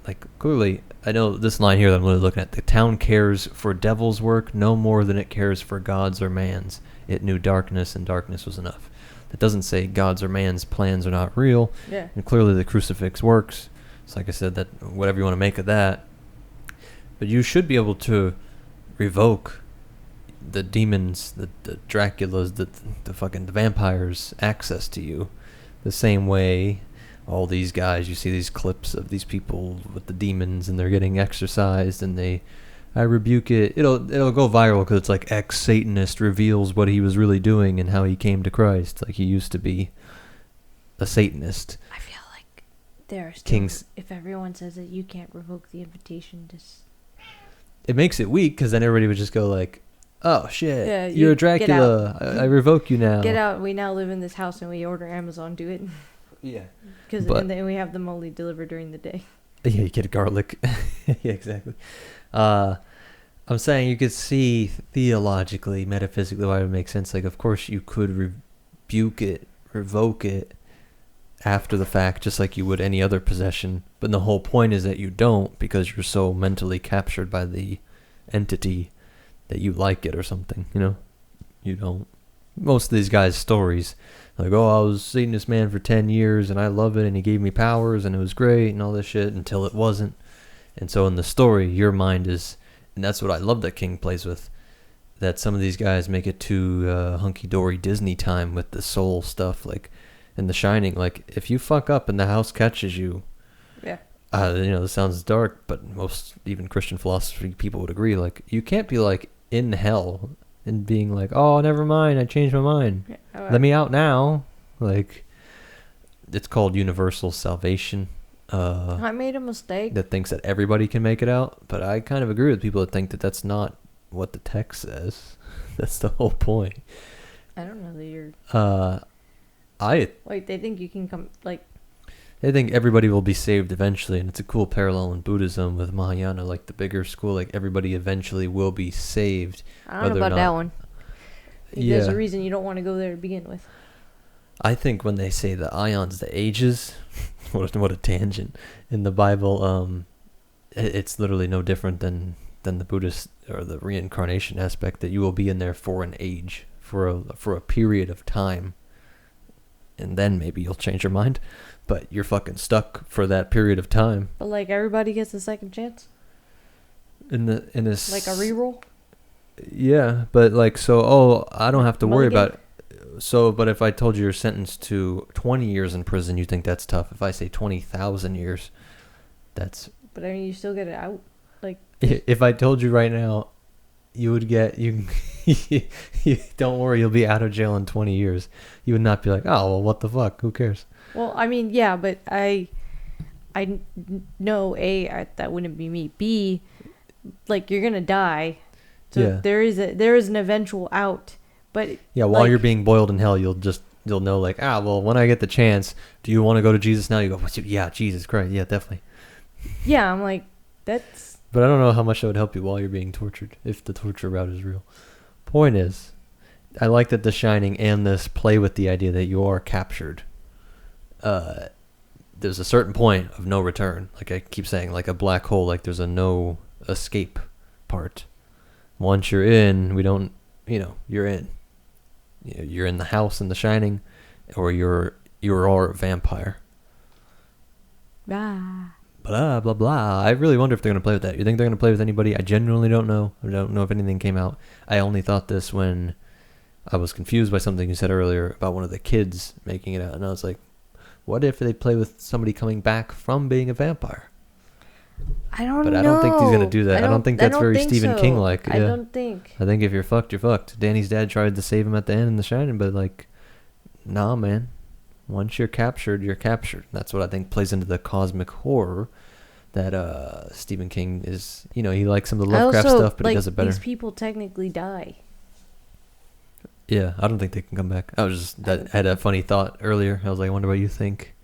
like clearly, I know this line here that I'm really looking at. The town cares for devil's work no more than it cares for God's or man's. It knew darkness, and darkness was enough. That doesn't say God's or man's plans are not real. Yeah. And clearly the crucifix works. It's like I said, that whatever you want to make of that. But you should be able to revoke the demons, the Draculas, the fucking the vampires' access to you, the same way. All these guys, you see these clips of these people with the demons, and they're getting exorcised, and I rebuke it. It'll go viral because it's like ex-Satanist reveals what he was really doing and how he came to Christ. Like he used to be a Satanist. I feel like there are still, Kings. If everyone says that you can't revoke the invitation, just it makes it weak because then everybody would just go like, "Oh shit, yeah, you're a Dracula. I revoke you now. Get out. We now live in this house and we order Amazon. Do it." Yeah. And then we have them only delivered during the day. Yeah, you get garlic. Yeah, exactly. I'm saying you could see theologically, metaphysically why it would make sense. Like, of course, you could rebuke it, revoke it after the fact, just like you would any other possession. But the whole point is that you don't, because you're so mentally captured by the entity that you like it or something, you know? You don't. Most of these guys' stories, like, oh, I was seeing this man for 10 years and I love it and he gave me powers and it was great and all this shit until it wasn't. And so in the story, your mind is, and that's what I love that King plays with, that some of these guys make it too hunky-dory Disney time with the soul stuff, like in The Shining. Like, if you fuck up and the house catches you, yeah, this sounds dark, but most even Christian philosophy people would agree, like, you can't be like in hell and being like, oh, never mind, I changed my mind. Yeah, let me out now. Like, it's called universal salvation. I made a mistake. That thinks that everybody can make it out. But I kind of agree with people that think that that's not what the text says. That's the whole point. I don't know that you're... Wait, they think you can come, like... They think everybody will be saved eventually, and it's a cool parallel in Buddhism with Mahayana, like the bigger school, like everybody eventually will be saved. I don't know about that one. There's a reason you don't want to go there to begin with. I think when they say the ions, the ages, what a tangent, in the Bible, it's literally no different than than the Buddhist or the reincarnation aspect, that you will be in there for an age, for a period of time, and then maybe you'll change your mind, but you're fucking stuck for that period of time. But like everybody gets a second chance. In like a reroll. Yeah, but like, so I don't have to worry Mulligan. about it. So, but if I told you you're sentenced to 20 years in prison, you think that's tough. If I say 20,000 years, that's. But I mean, you still get it out. Like. If I told you right now, you would get you. Don't worry, you'll be out of jail in 20 years. You would not be like, oh well, what the fuck? Who cares? Well, I mean, yeah, but I know that wouldn't be me. B, like you're gonna die, so Yeah. there is an eventual out. But Yeah, while you're being boiled in hell, you'll know like, well, when I get the chance, do you want to go to Jesus now? You go, yeah, Jesus Christ, yeah, definitely. Yeah, I'm like, that's. But I don't know how much that would help you while you're being tortured, if the torture route is real. Point is, I like that The Shining and this play with the idea that you are captured. There's a certain point of no return. Like I keep saying, like a black hole, like there's a no escape part. Once you're in, you're in. You're in the house in The Shining, or you're a vampire. Blah, blah, blah. I really wonder if they're going to play with that. You think they're going to play with anybody? I genuinely don't know. I don't know if anything came out. I only thought this when I was confused by something you said earlier about one of the kids making it out. And I was like, what if they play with somebody coming back from being a vampire? I don't know. But I don't think he's going to do that. I don't think that's very Stephen King-like. I don't think. I think if you're fucked, you're fucked. Danny's dad tried to save him at the end in The Shining, but like, nah, man. Once you're captured, you're captured. That's what I think plays into the cosmic horror that Stephen King is. He likes some of the Lovecraft stuff, but he does it better. These people technically die. Yeah, I don't think they can come back. I had a funny thought earlier. I was like, I wonder what you think,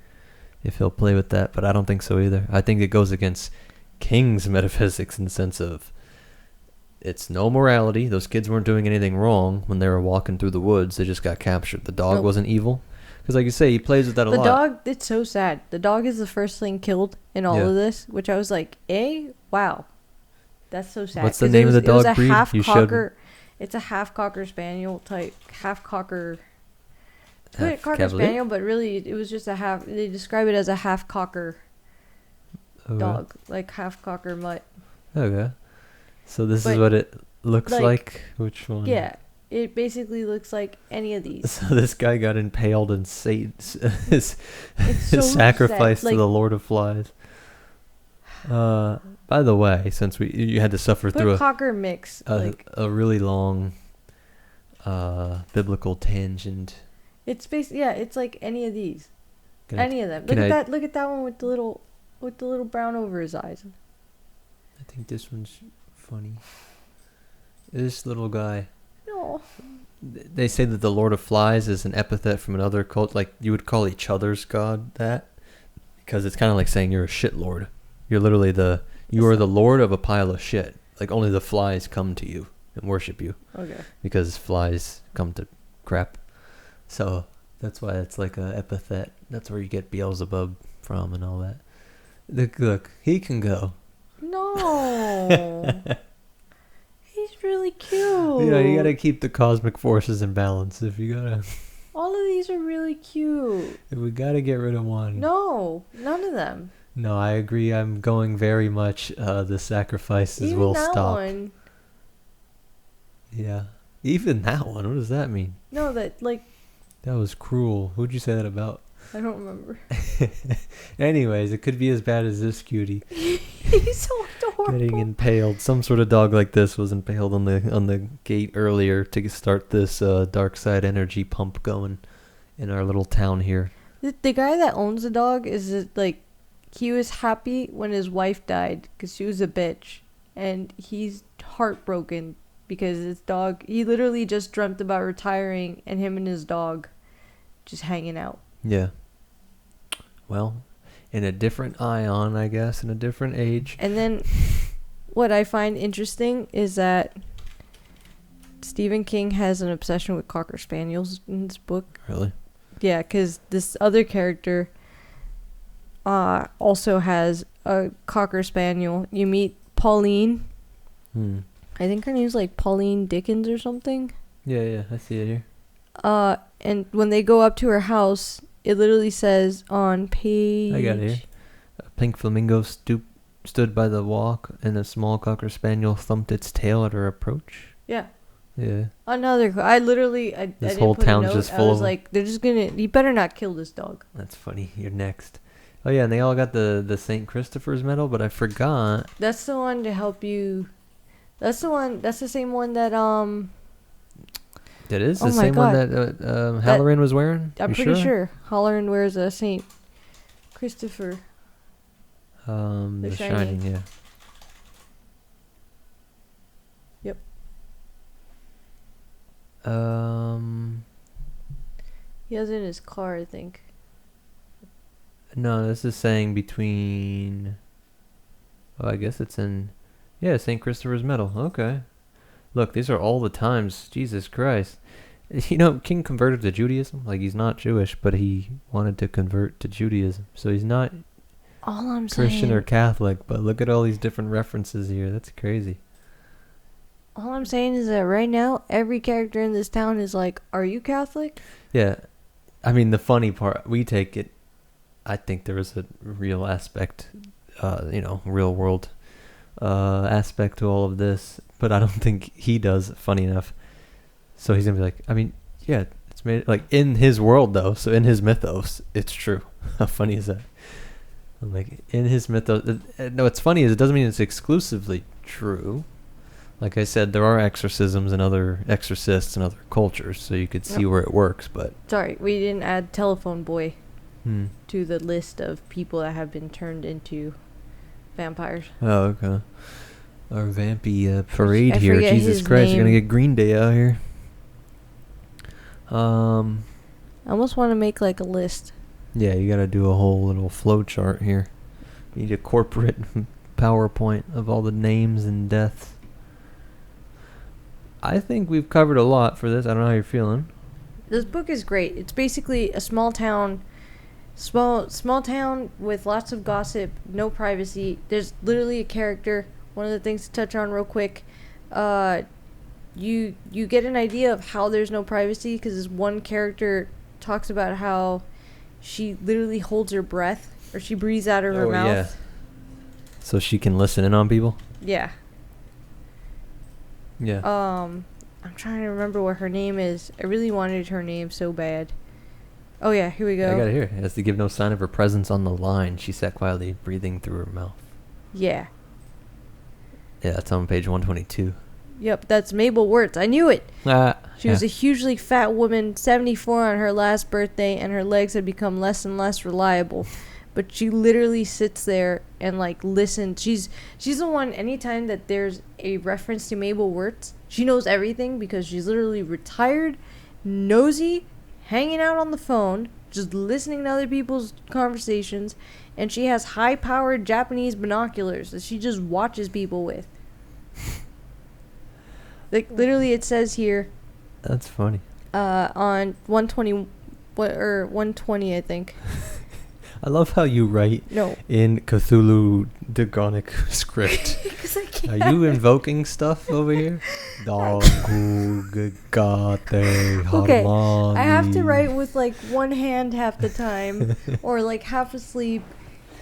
if he'll play with that, but I don't think so either. I think it goes against King's metaphysics in the sense of it's no morality. Those kids weren't doing anything wrong when they were walking through the woods. They just got captured. The dog wasn't evil. Because like you say, he plays with that a lot. The dog, it's so sad. The dog is the first thing killed in all of this, which I was like, wow. That's so sad. What's the name of the dog breed? It's a half Cocker Spaniel type, half Cocker Cavalier? Spaniel, but really it was just a half, they describe it as a half Cocker dog, like half Cocker mutt. Okay. So this is what it looks like? Which one? Yeah. It basically looks like any of these. So this guy got impaled and his sacrifice to like, the Lord of Flies. By the way, since you had to suffer through Cocker mix, a really long biblical tangent. It's basically it's like any of these, any of them. Look at that one with the little brown over his eyes. I think this one's funny. This little guy. No. They say that the Lord of Flies is an epithet from another cult. Like you would call each other's god that, because it's kind of like saying you're a shit lord. You're literally you are the lord of a pile of shit. Like only the flies come to you and worship you. Okay. Because flies come to crap. So that's why it's like a epithet. That's where you get Beelzebub from and all that. Look, he can go. No. He's really cute. You gotta keep the cosmic forces in balance. All of these are really cute. If we gotta get rid of one. No, none of them. No, I agree. I'm going very much the sacrifices even will that stop. One. Yeah. Even that one. What does that mean? No, that was cruel. Who'd you say that about? I don't remember. Anyways, it could be as bad as this cutie. He's so adorable. Getting impaled. Some sort of dog like this was impaled on the gate earlier to start this dark side energy pump going in our little town here. The guy that owns the dog is like, he was happy when his wife died because she was a bitch, and he's heartbroken because his dog, he literally just dreamt about retiring and him and his dog just hanging out. Yeah. Well, in a different ion, I guess, in a different age. And then what I find interesting is that Stephen King has an obsession with Cocker Spaniels in this book. Really? Yeah, because this other character also has a Cocker Spaniel. You meet Pauline, I think her name's like Pauline Dickens or something. Yeah, I see it here. And when they go up to her house, it literally says on page... I got it here. A pink flamingo stood by the walk, and a small cocker spaniel thumped its tail at her approach. Yeah. Yeah. Another... I This didn't whole put a town's note. just I full was of like, they're just gonna... You better not kill this dog. That's funny. You're next. Oh yeah, and they all got the St. Christopher's medal, but I forgot. That's the one to help you... That's the same one that, It is Oh the my same one God. that Halloran was wearing? I'm You pretty sure Halloran wears a St. Christopher. The The Shining, Shining. yeah. Yep. He has it in his car, I think. No, this is saying between... Oh, I guess it's in... Yeah, St. Christopher's medal. Okay. Look, these are all the times. Jesus Christ. You know, King converted to Judaism. Like, he's not Jewish, but he wanted to convert to Judaism. So he's not All I'm Christian saying... or Catholic, but look at all these different references here. That's crazy. All I'm saying is that right now, every character in this town is like, are you Catholic? Yeah. I mean, the funny part, we take it... I think there is a real aspect, real world aspect to all of this, but I don't think he does, funny enough. So he's gonna be like, I mean, yeah, it's made like in his world though, so in his mythos, it's true. How funny is that? I'm like, in his mythos, no, what's funny is it doesn't mean it's exclusively true. Like I said, there are exorcisms and other exorcists and other cultures, so you could see Yep. where it works, but... Sorry, we didn't add Telephone Boy to the list of people that have been turned into vampires. Oh, okay. Our vampy parade I here. forget Jesus his Christ, you're gonna name. get Green Day out here. I almost want to make like a list. Yeah, you gotta do a whole little flow chart here. You need a corporate PowerPoint of all the names and deaths. I think we've covered a lot for this. I don't know how you're feeling. This book is great. It's basically a small town with lots of gossip, no privacy. There's literally a character. One of the things to touch on real quick, you get an idea of how there's no privacy because this one character talks about how she literally holds her breath or she breathes out of her mouth. Yeah. So she can listen in on people? Yeah. Yeah. I'm trying to remember what her name is. I really wanted her name so bad. Oh yeah, here we go. I got it here. As to give no sign of her presence on the line, she sat quietly, breathing through her mouth. Yeah. Yeah, that's on page 122. Yep, that's Mabel Wirtz. I knew it. She was yeah. a hugely fat woman, 74 on her last birthday, and her legs had become less and less reliable. But she literally sits there and like listens. She's the one. Anytime that there's a reference to Mabel Wirtz, she knows everything because she's literally retired, nosy, hanging out on the phone, just listening to other people's conversations, and she has high-powered Japanese binoculars that she just watches people with. Like literally, it says here. That's funny. On 120, or 120, I think. I love how you write No. in Cthulhu Dagonic script. Because I can't. Are you invoking stuff over here? Okay, I have to write with like one hand half the time, or like half asleep,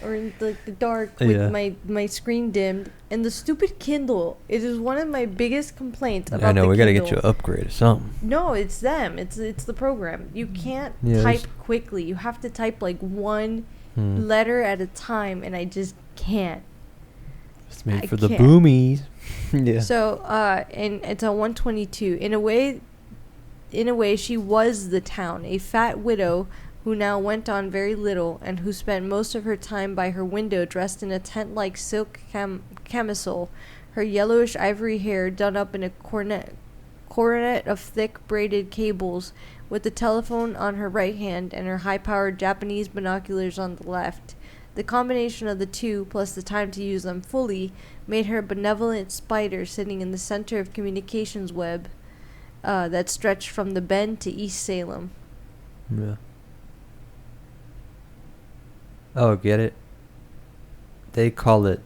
or in like the dark with my screen dimmed. And the stupid Kindle, it is one of my biggest complaints about I know, the we gotta Kindle. get you an upgrade or something. No, it's them. It's the program. You can't Yeah, type quickly. You have to type like one letter at a time, and I just can't. It's made I for the can't. boomies. Yeah. So, and it's on 122. In a way, she was the town, a fat widow who now went on very little, and who spent most of her time by her window dressed in a tent-like silk camisole, her yellowish ivory hair done up in a coronet of thick braided cables, with the telephone on her right hand and her high-powered Japanese binoculars on the left. The combination of the two, plus the time to use them fully, made her a benevolent spider sitting in the center of communications web that stretched from the Bend to East Salem. Yeah. Oh, get it? They call it...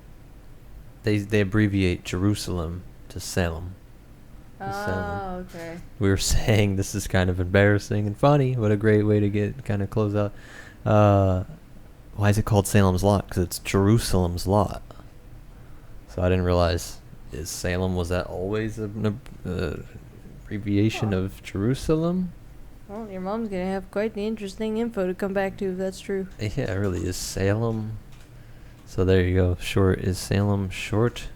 They abbreviate Jerusalem to Salem. Oh, okay. We were saying this is kind of embarrassing and funny. What a great way to get kind of close out. Why is it called Salem's Lot? Because it's Jerusalem's lot. So I didn't realize. Is Salem, was that always an abbreviation of Jerusalem? Well, your mom's gonna have quite the interesting info to come back to if that's true. Yeah, it really is Salem. So there you go. Short is Salem short.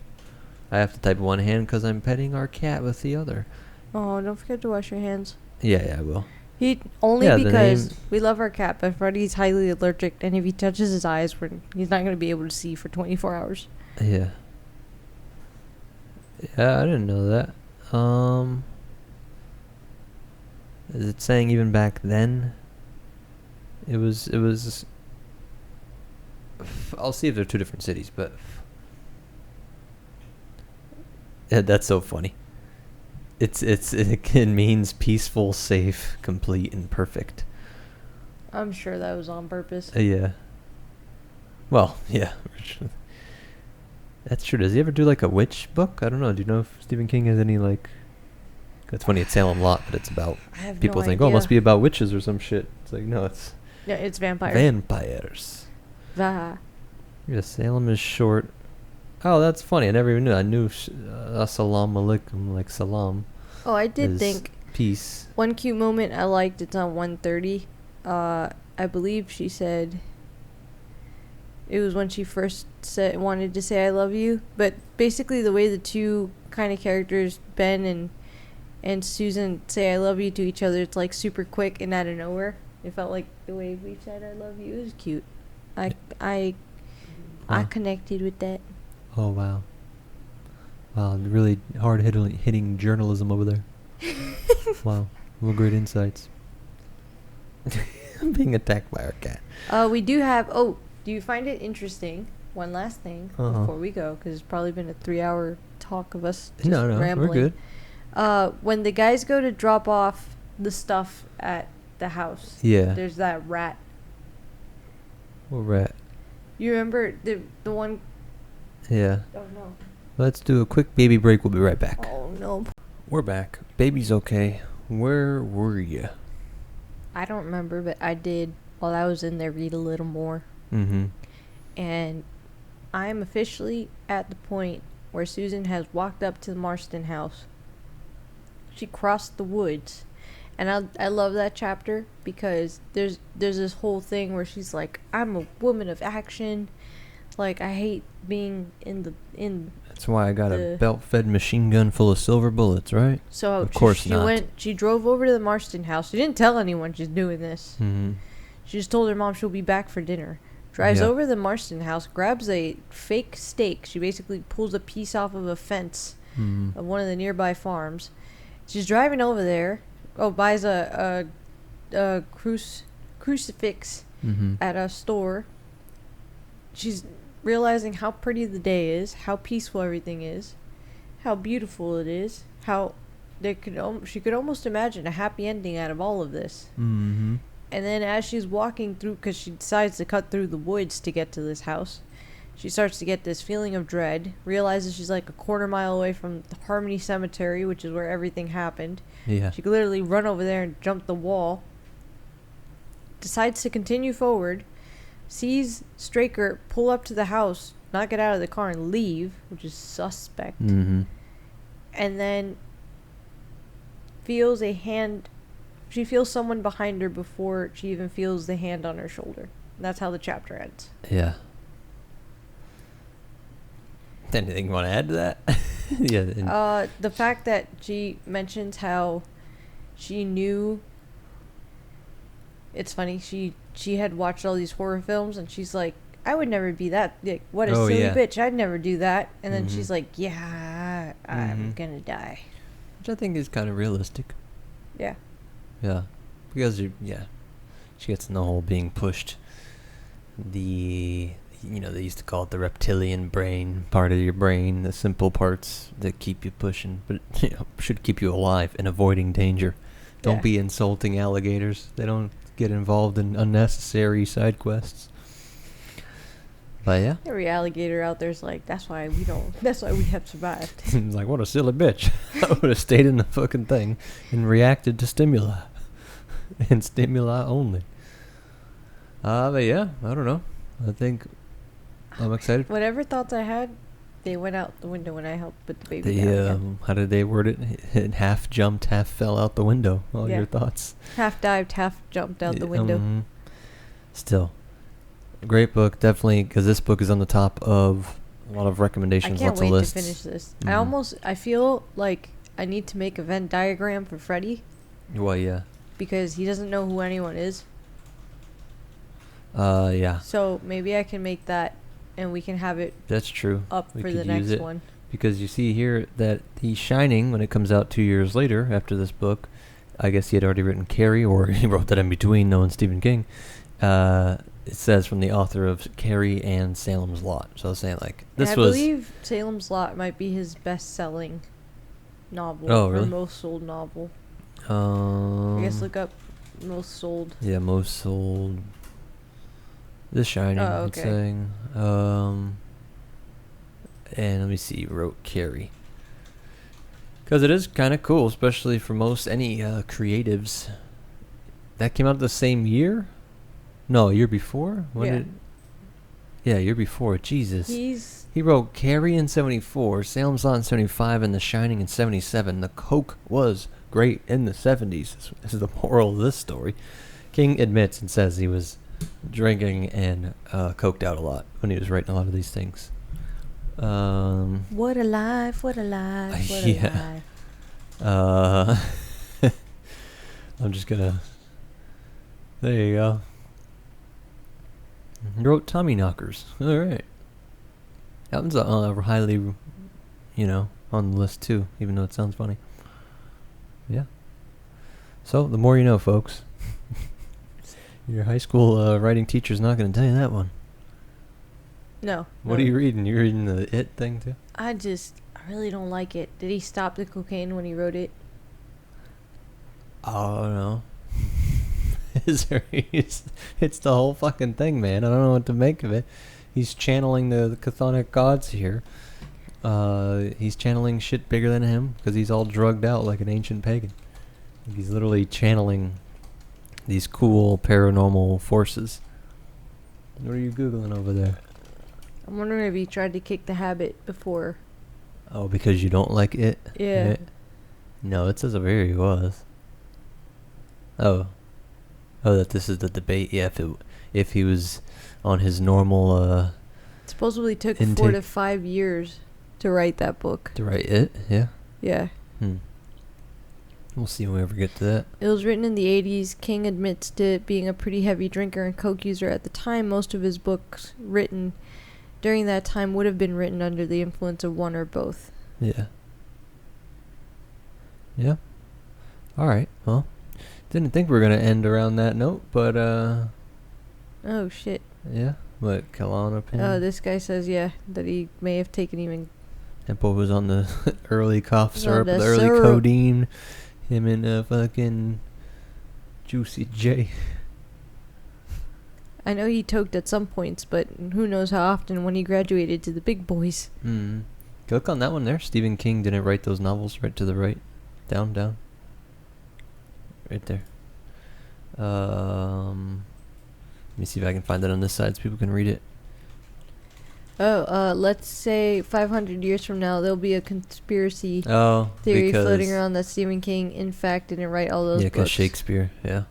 I have to type one hand because I'm petting our cat with the other. Oh, don't forget to wash your hands. Yeah, I will. Because we love our cat, but Freddy's highly allergic, and if he touches his eyes, he's not going to be able to see for 24 hours. Yeah. Yeah, I didn't know that. Is it saying even back then? It was. I'll see if they're two different cities, but yeah, that's so funny. It means peaceful, safe, complete, and perfect. I'm sure that was on purpose. Yeah. Well, yeah. That's true. Does he ever do like a witch book? I don't know. Do you know if Stephen King has any like? It's funny. It's Salem Lot, but it's about. I have People no think, idea. oh, it must be about witches or some shit. It's like, no, it's. Yeah, it's vampires. Vampires. Va. Yeah, Salem is short. Oh, that's funny. I never even knew. I knew assalamu alaikum, like salam. Oh, I did is think. Peace. One cute moment I liked. It's on 130. I believe she said. It was when she first wanted to say I love you, but basically the way the two kind of characters, Ben and Susan, say I love you to each other, it's like super quick and out of nowhere. It felt like the way we said I love you is cute. I connected with that. Oh wow. Wow, really hard hitting journalism over there. Wow, well, great insights. I'm being attacked by our cat. We do have. Oh, do you find it interesting? One last thing before we go, because it's probably been a 3-hour talk of us just rambling. We're good. When the guys go to drop off the stuff at the house, there's that rat. What rat? You remember the one? Yeah. Oh no. Let's do a quick baby break. We'll be right back. Oh no. We're back. Baby's okay. Where were you? I don't remember, but I did while I was in there read a little more. Mm-hmm. And I'm officially at the point where Susan has walked up to the Marston house. She crossed the woods. And I love that chapter because there's this whole thing where she's like, I'm a woman of action. Like, I hate being in That's why I got a belt-fed machine gun full of silver bullets, right? So of course she drove over to the Marston house. She didn't tell anyone she's doing this. Mm-hmm. She just told her mom she'll be back for dinner. Drives over to the Marston house, grabs a fake stake. She basically pulls a piece off of a fence of one of the nearby farms. She's driving over there. Oh, buys a crucifix at a store. She's realizing how pretty the day is, how peaceful everything is, how beautiful it is, how she could almost imagine a happy ending out of all of this. Mm-hmm. And then as she's walking through, because she decides to cut through the woods to get to this house, she starts to get this feeling of dread, realizes she's like a quarter mile away from the Harmony Cemetery, which is where everything happened. Yeah. She could literally run over there and jump the wall. Decides to continue forward, sees Straker pull up to the house, not get out of the car and leave, which is suspect. Mm-hmm. And then feels a hand. She feels someone behind her before she even feels the hand on her shoulder. And that's how the chapter ends. Yeah. Anything you want to add to that? Yeah. The fact that she mentions how she knew. It's funny. She had watched all these horror films, and she's like, "I would never be that. Like, what a silly bitch! I'd never do that." And then she's like, "Yeah, I'm gonna die," which I think is kind of realistic. Yeah. Yeah, because she gets in the whole being pushed. They used to call it the reptilian brain part of your brain, the simple parts that keep you pushing, but should keep you alive and avoiding danger. Don't be insulting alligators. They don't get involved in unnecessary side quests. But yeah. Every alligator out there's like, that's why we have survived. He's like, what a silly bitch. I would have stayed in the fucking thing and reacted to stimuli. And stimuli only. But yeah, I don't know. I think I'm excited. Whatever thoughts I had, they went out the window when I helped put the baby down again. How did they word it? It half jumped, half fell out the window. All Yeah. your thoughts. Half dived, half jumped out the window. Still, great book, definitely, because this book is on the top of a lot of I recommendations, can't lots wait of lists. to finish this. Mhm. I feel like I need to make a Venn diagram for Freddy Well, yeah. because he doesn't know who anyone is. Yeah, So maybe I can make that and we can have it that's true. up We for could the use next it. one. Because you see here that The Shining, when it comes out 2 years later after this book, I guess he had already written Carrie, or he wrote that in between, knowing Stephen King. It says from the author of Carrie and Salem's Lot. So I was saying, like, this I was... believe Salem's Lot might be his best-selling novel. Oh, or really? most sold novel. I I guess look up most sold. Yeah, most sold. The Shining, Oh, it's okay. saying. And let me see, wrote Carrie. Because it is kind of cool, especially for any creatives. That came out the same year? No, year before? Yeah. Year before. Jesus. He's He wrote Carrie in 74, Salem's Lot in 75, and The Shining in 77. The coke was great in the 70s. This is the moral of this story. King admits and says he was drinking and coked out a lot when he was writing a lot of these things. what a life, what a life, what a Yeah. life. I'm just gonna... There you go. He wrote Tommy Knockers. Alright. That one's highly, on the list too, even though it sounds funny. Yeah. So, the more you know, folks. Your high school writing teacher's not going to tell you that one. No. What no. are you reading? You reading the It thing too? I really don't like it. Did he stop the cocaine when he wrote it? Oh, no. It's the whole fucking thing, man. I don't know what to make of it. He's channeling the chthonic gods here. He's channeling shit bigger than him because he's all drugged out like an ancient pagan. He's literally channeling these cool paranormal forces. What are you Googling over there? I'm wondering if he tried to kick the habit before. Oh, because you don't like it? Yeah. No, it says over here he was. Oh, that this is the debate. Yeah, if he was on his normal Supposedly took 4 intake. to 5 years to write that book. to write it. Yeah. Yeah. We'll see when we ever get to that. It was written in the 80s. King admits to being a pretty heavy drinker and coke user at the time. Most of his books written during that time would have been written under the influence of one or both. Yeah. Yeah. All right. Well, didn't think we were gonna end around that note, but Oh, shit. yeah. What Klonopin? Oh, this guy says, yeah, that he may have taken even... Temple was on the early cough On syrup, the the early syrup. codeine. Him and fucking Juicy J. I know he toked at some points, but who knows how often when he graduated to the big boys. Click on that one there. Stephen King didn't write those novels. Right to the right. Down. Right there. Let me see if I can find that on this side so people can read it. Oh, let's say 500 years from now, there'll be a conspiracy Oh, theory because floating around that Stephen King, in fact, didn't write all those yeah, because books. Shakespeare. Yeah.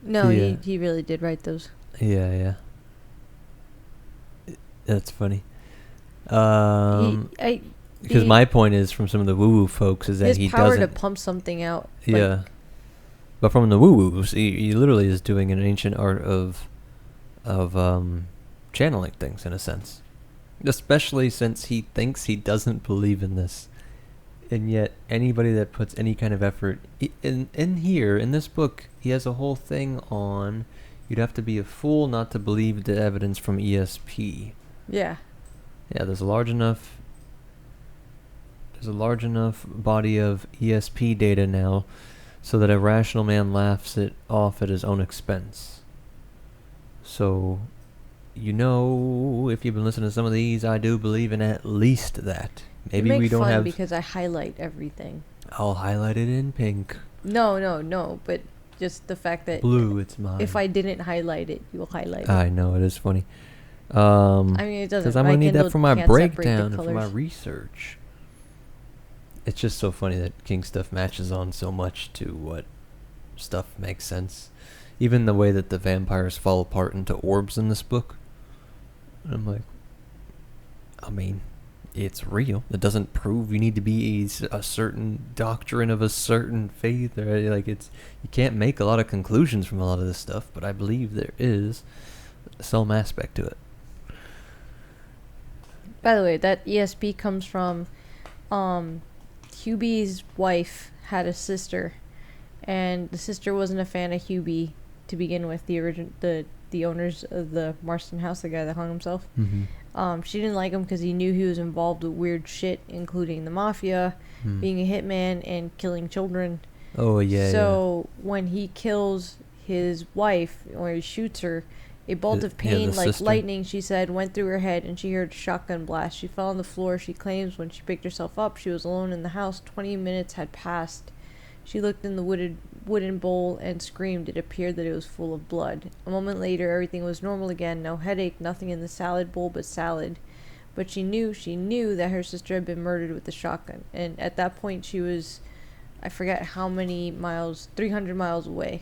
No, Yeah. he really did write those. Yeah. That's funny. Because my point is from some of the woo-woo folks is that his he power doesn't. to pump something out. Yeah. But from the woo-woos, he literally is doing an ancient art of channeling things in a sense. Especially since he thinks he doesn't believe in this. And yet anybody that puts any kind of effort in this book, he has a whole thing on you'd have to be a fool not to believe the evidence from ESP. Yeah. Yeah, there's a large enough body of ESP data now so that a rational man laughs it off at his own expense. So you know, if you've been listening to some of these, I do believe in at least that. Maybe we don't have... because I highlight everything. I'll highlight it in pink. No, but just the fact that... Blue, it's mine. If I didn't highlight it, you'll highlight it. I know, it is funny. I mean, it doesn't... Because I'm going to need that for my breakdown and for my research. It's just so funny that King stuff matches on so much to what stuff makes sense. Even the way that the vampires fall apart into orbs in this book. And I'm like, I mean, it's real. It doesn't prove you need to be a certain doctrine of a certain faith. Or like, it's, you can't make a lot of conclusions from a lot of this stuff, but I believe there is some aspect to it. By the way, that ESP comes from Hubie's wife had a sister, and the sister wasn't a fan of Hubie to begin with. The owners of the Marston house, the guy that hung himself. Mm-hmm. She didn't like him because he knew he was involved with weird shit, including the mafia, being a hitman, and killing children. Oh yeah. So when he kills his wife, or he shoots her, a bolt of pain like sister. lightning, she said, went through her head, and she heard a shotgun blast. She fell on the floor. She claims when she picked herself up, she was alone in the house. 20 minutes had passed. She looked in the wooden bowl and screamed. It appeared that it was full of blood. A moment later, everything was normal again. No headache, nothing in the salad bowl but salad. But she knew that her sister had been murdered with a shotgun. And at that point, she was, I forget how many miles, 300 miles away.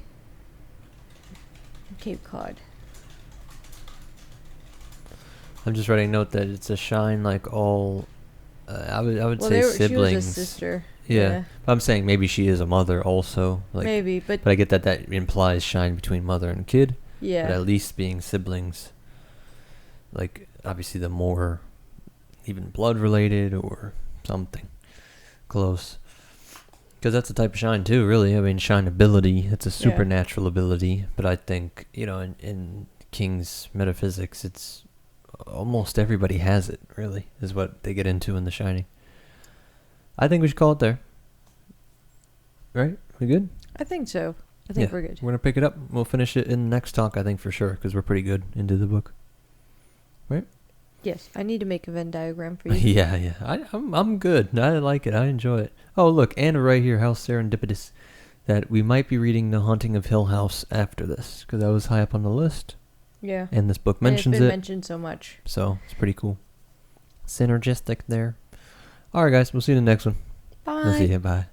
Cape Cod. I'm just writing a note that it's a shine like all, I would say siblings. She was a sister. Yeah. But I'm saying maybe she is a mother also. Like, maybe, but I get that implies shine between mother and kid. Yeah. But at least being siblings, like obviously the more even blood related or something close. Because that's the type of shine too, really. I mean, shine ability, it's a supernatural ability. But I think, in King's metaphysics, it's almost everybody has it, really, is what they get into in The Shining. I think we should call it there. Right? We good? I think so. I think we're good. We're going to pick it up. We'll finish it in the next talk, I think, for sure, because we're pretty good into the book. Right? Yes. I need to make a Venn diagram for you. Yeah. I'm good. I like it. I enjoy it. Oh, look, Anna right here, how serendipitous that we might be reading The Haunting of Hill House after this, because that was high up on the list. Yeah. And this book mentions it's been it. mentioned so much. So, it's pretty cool. Synergistic there. Alright, guys. We'll see you in the next one. Bye. We'll see you. Bye.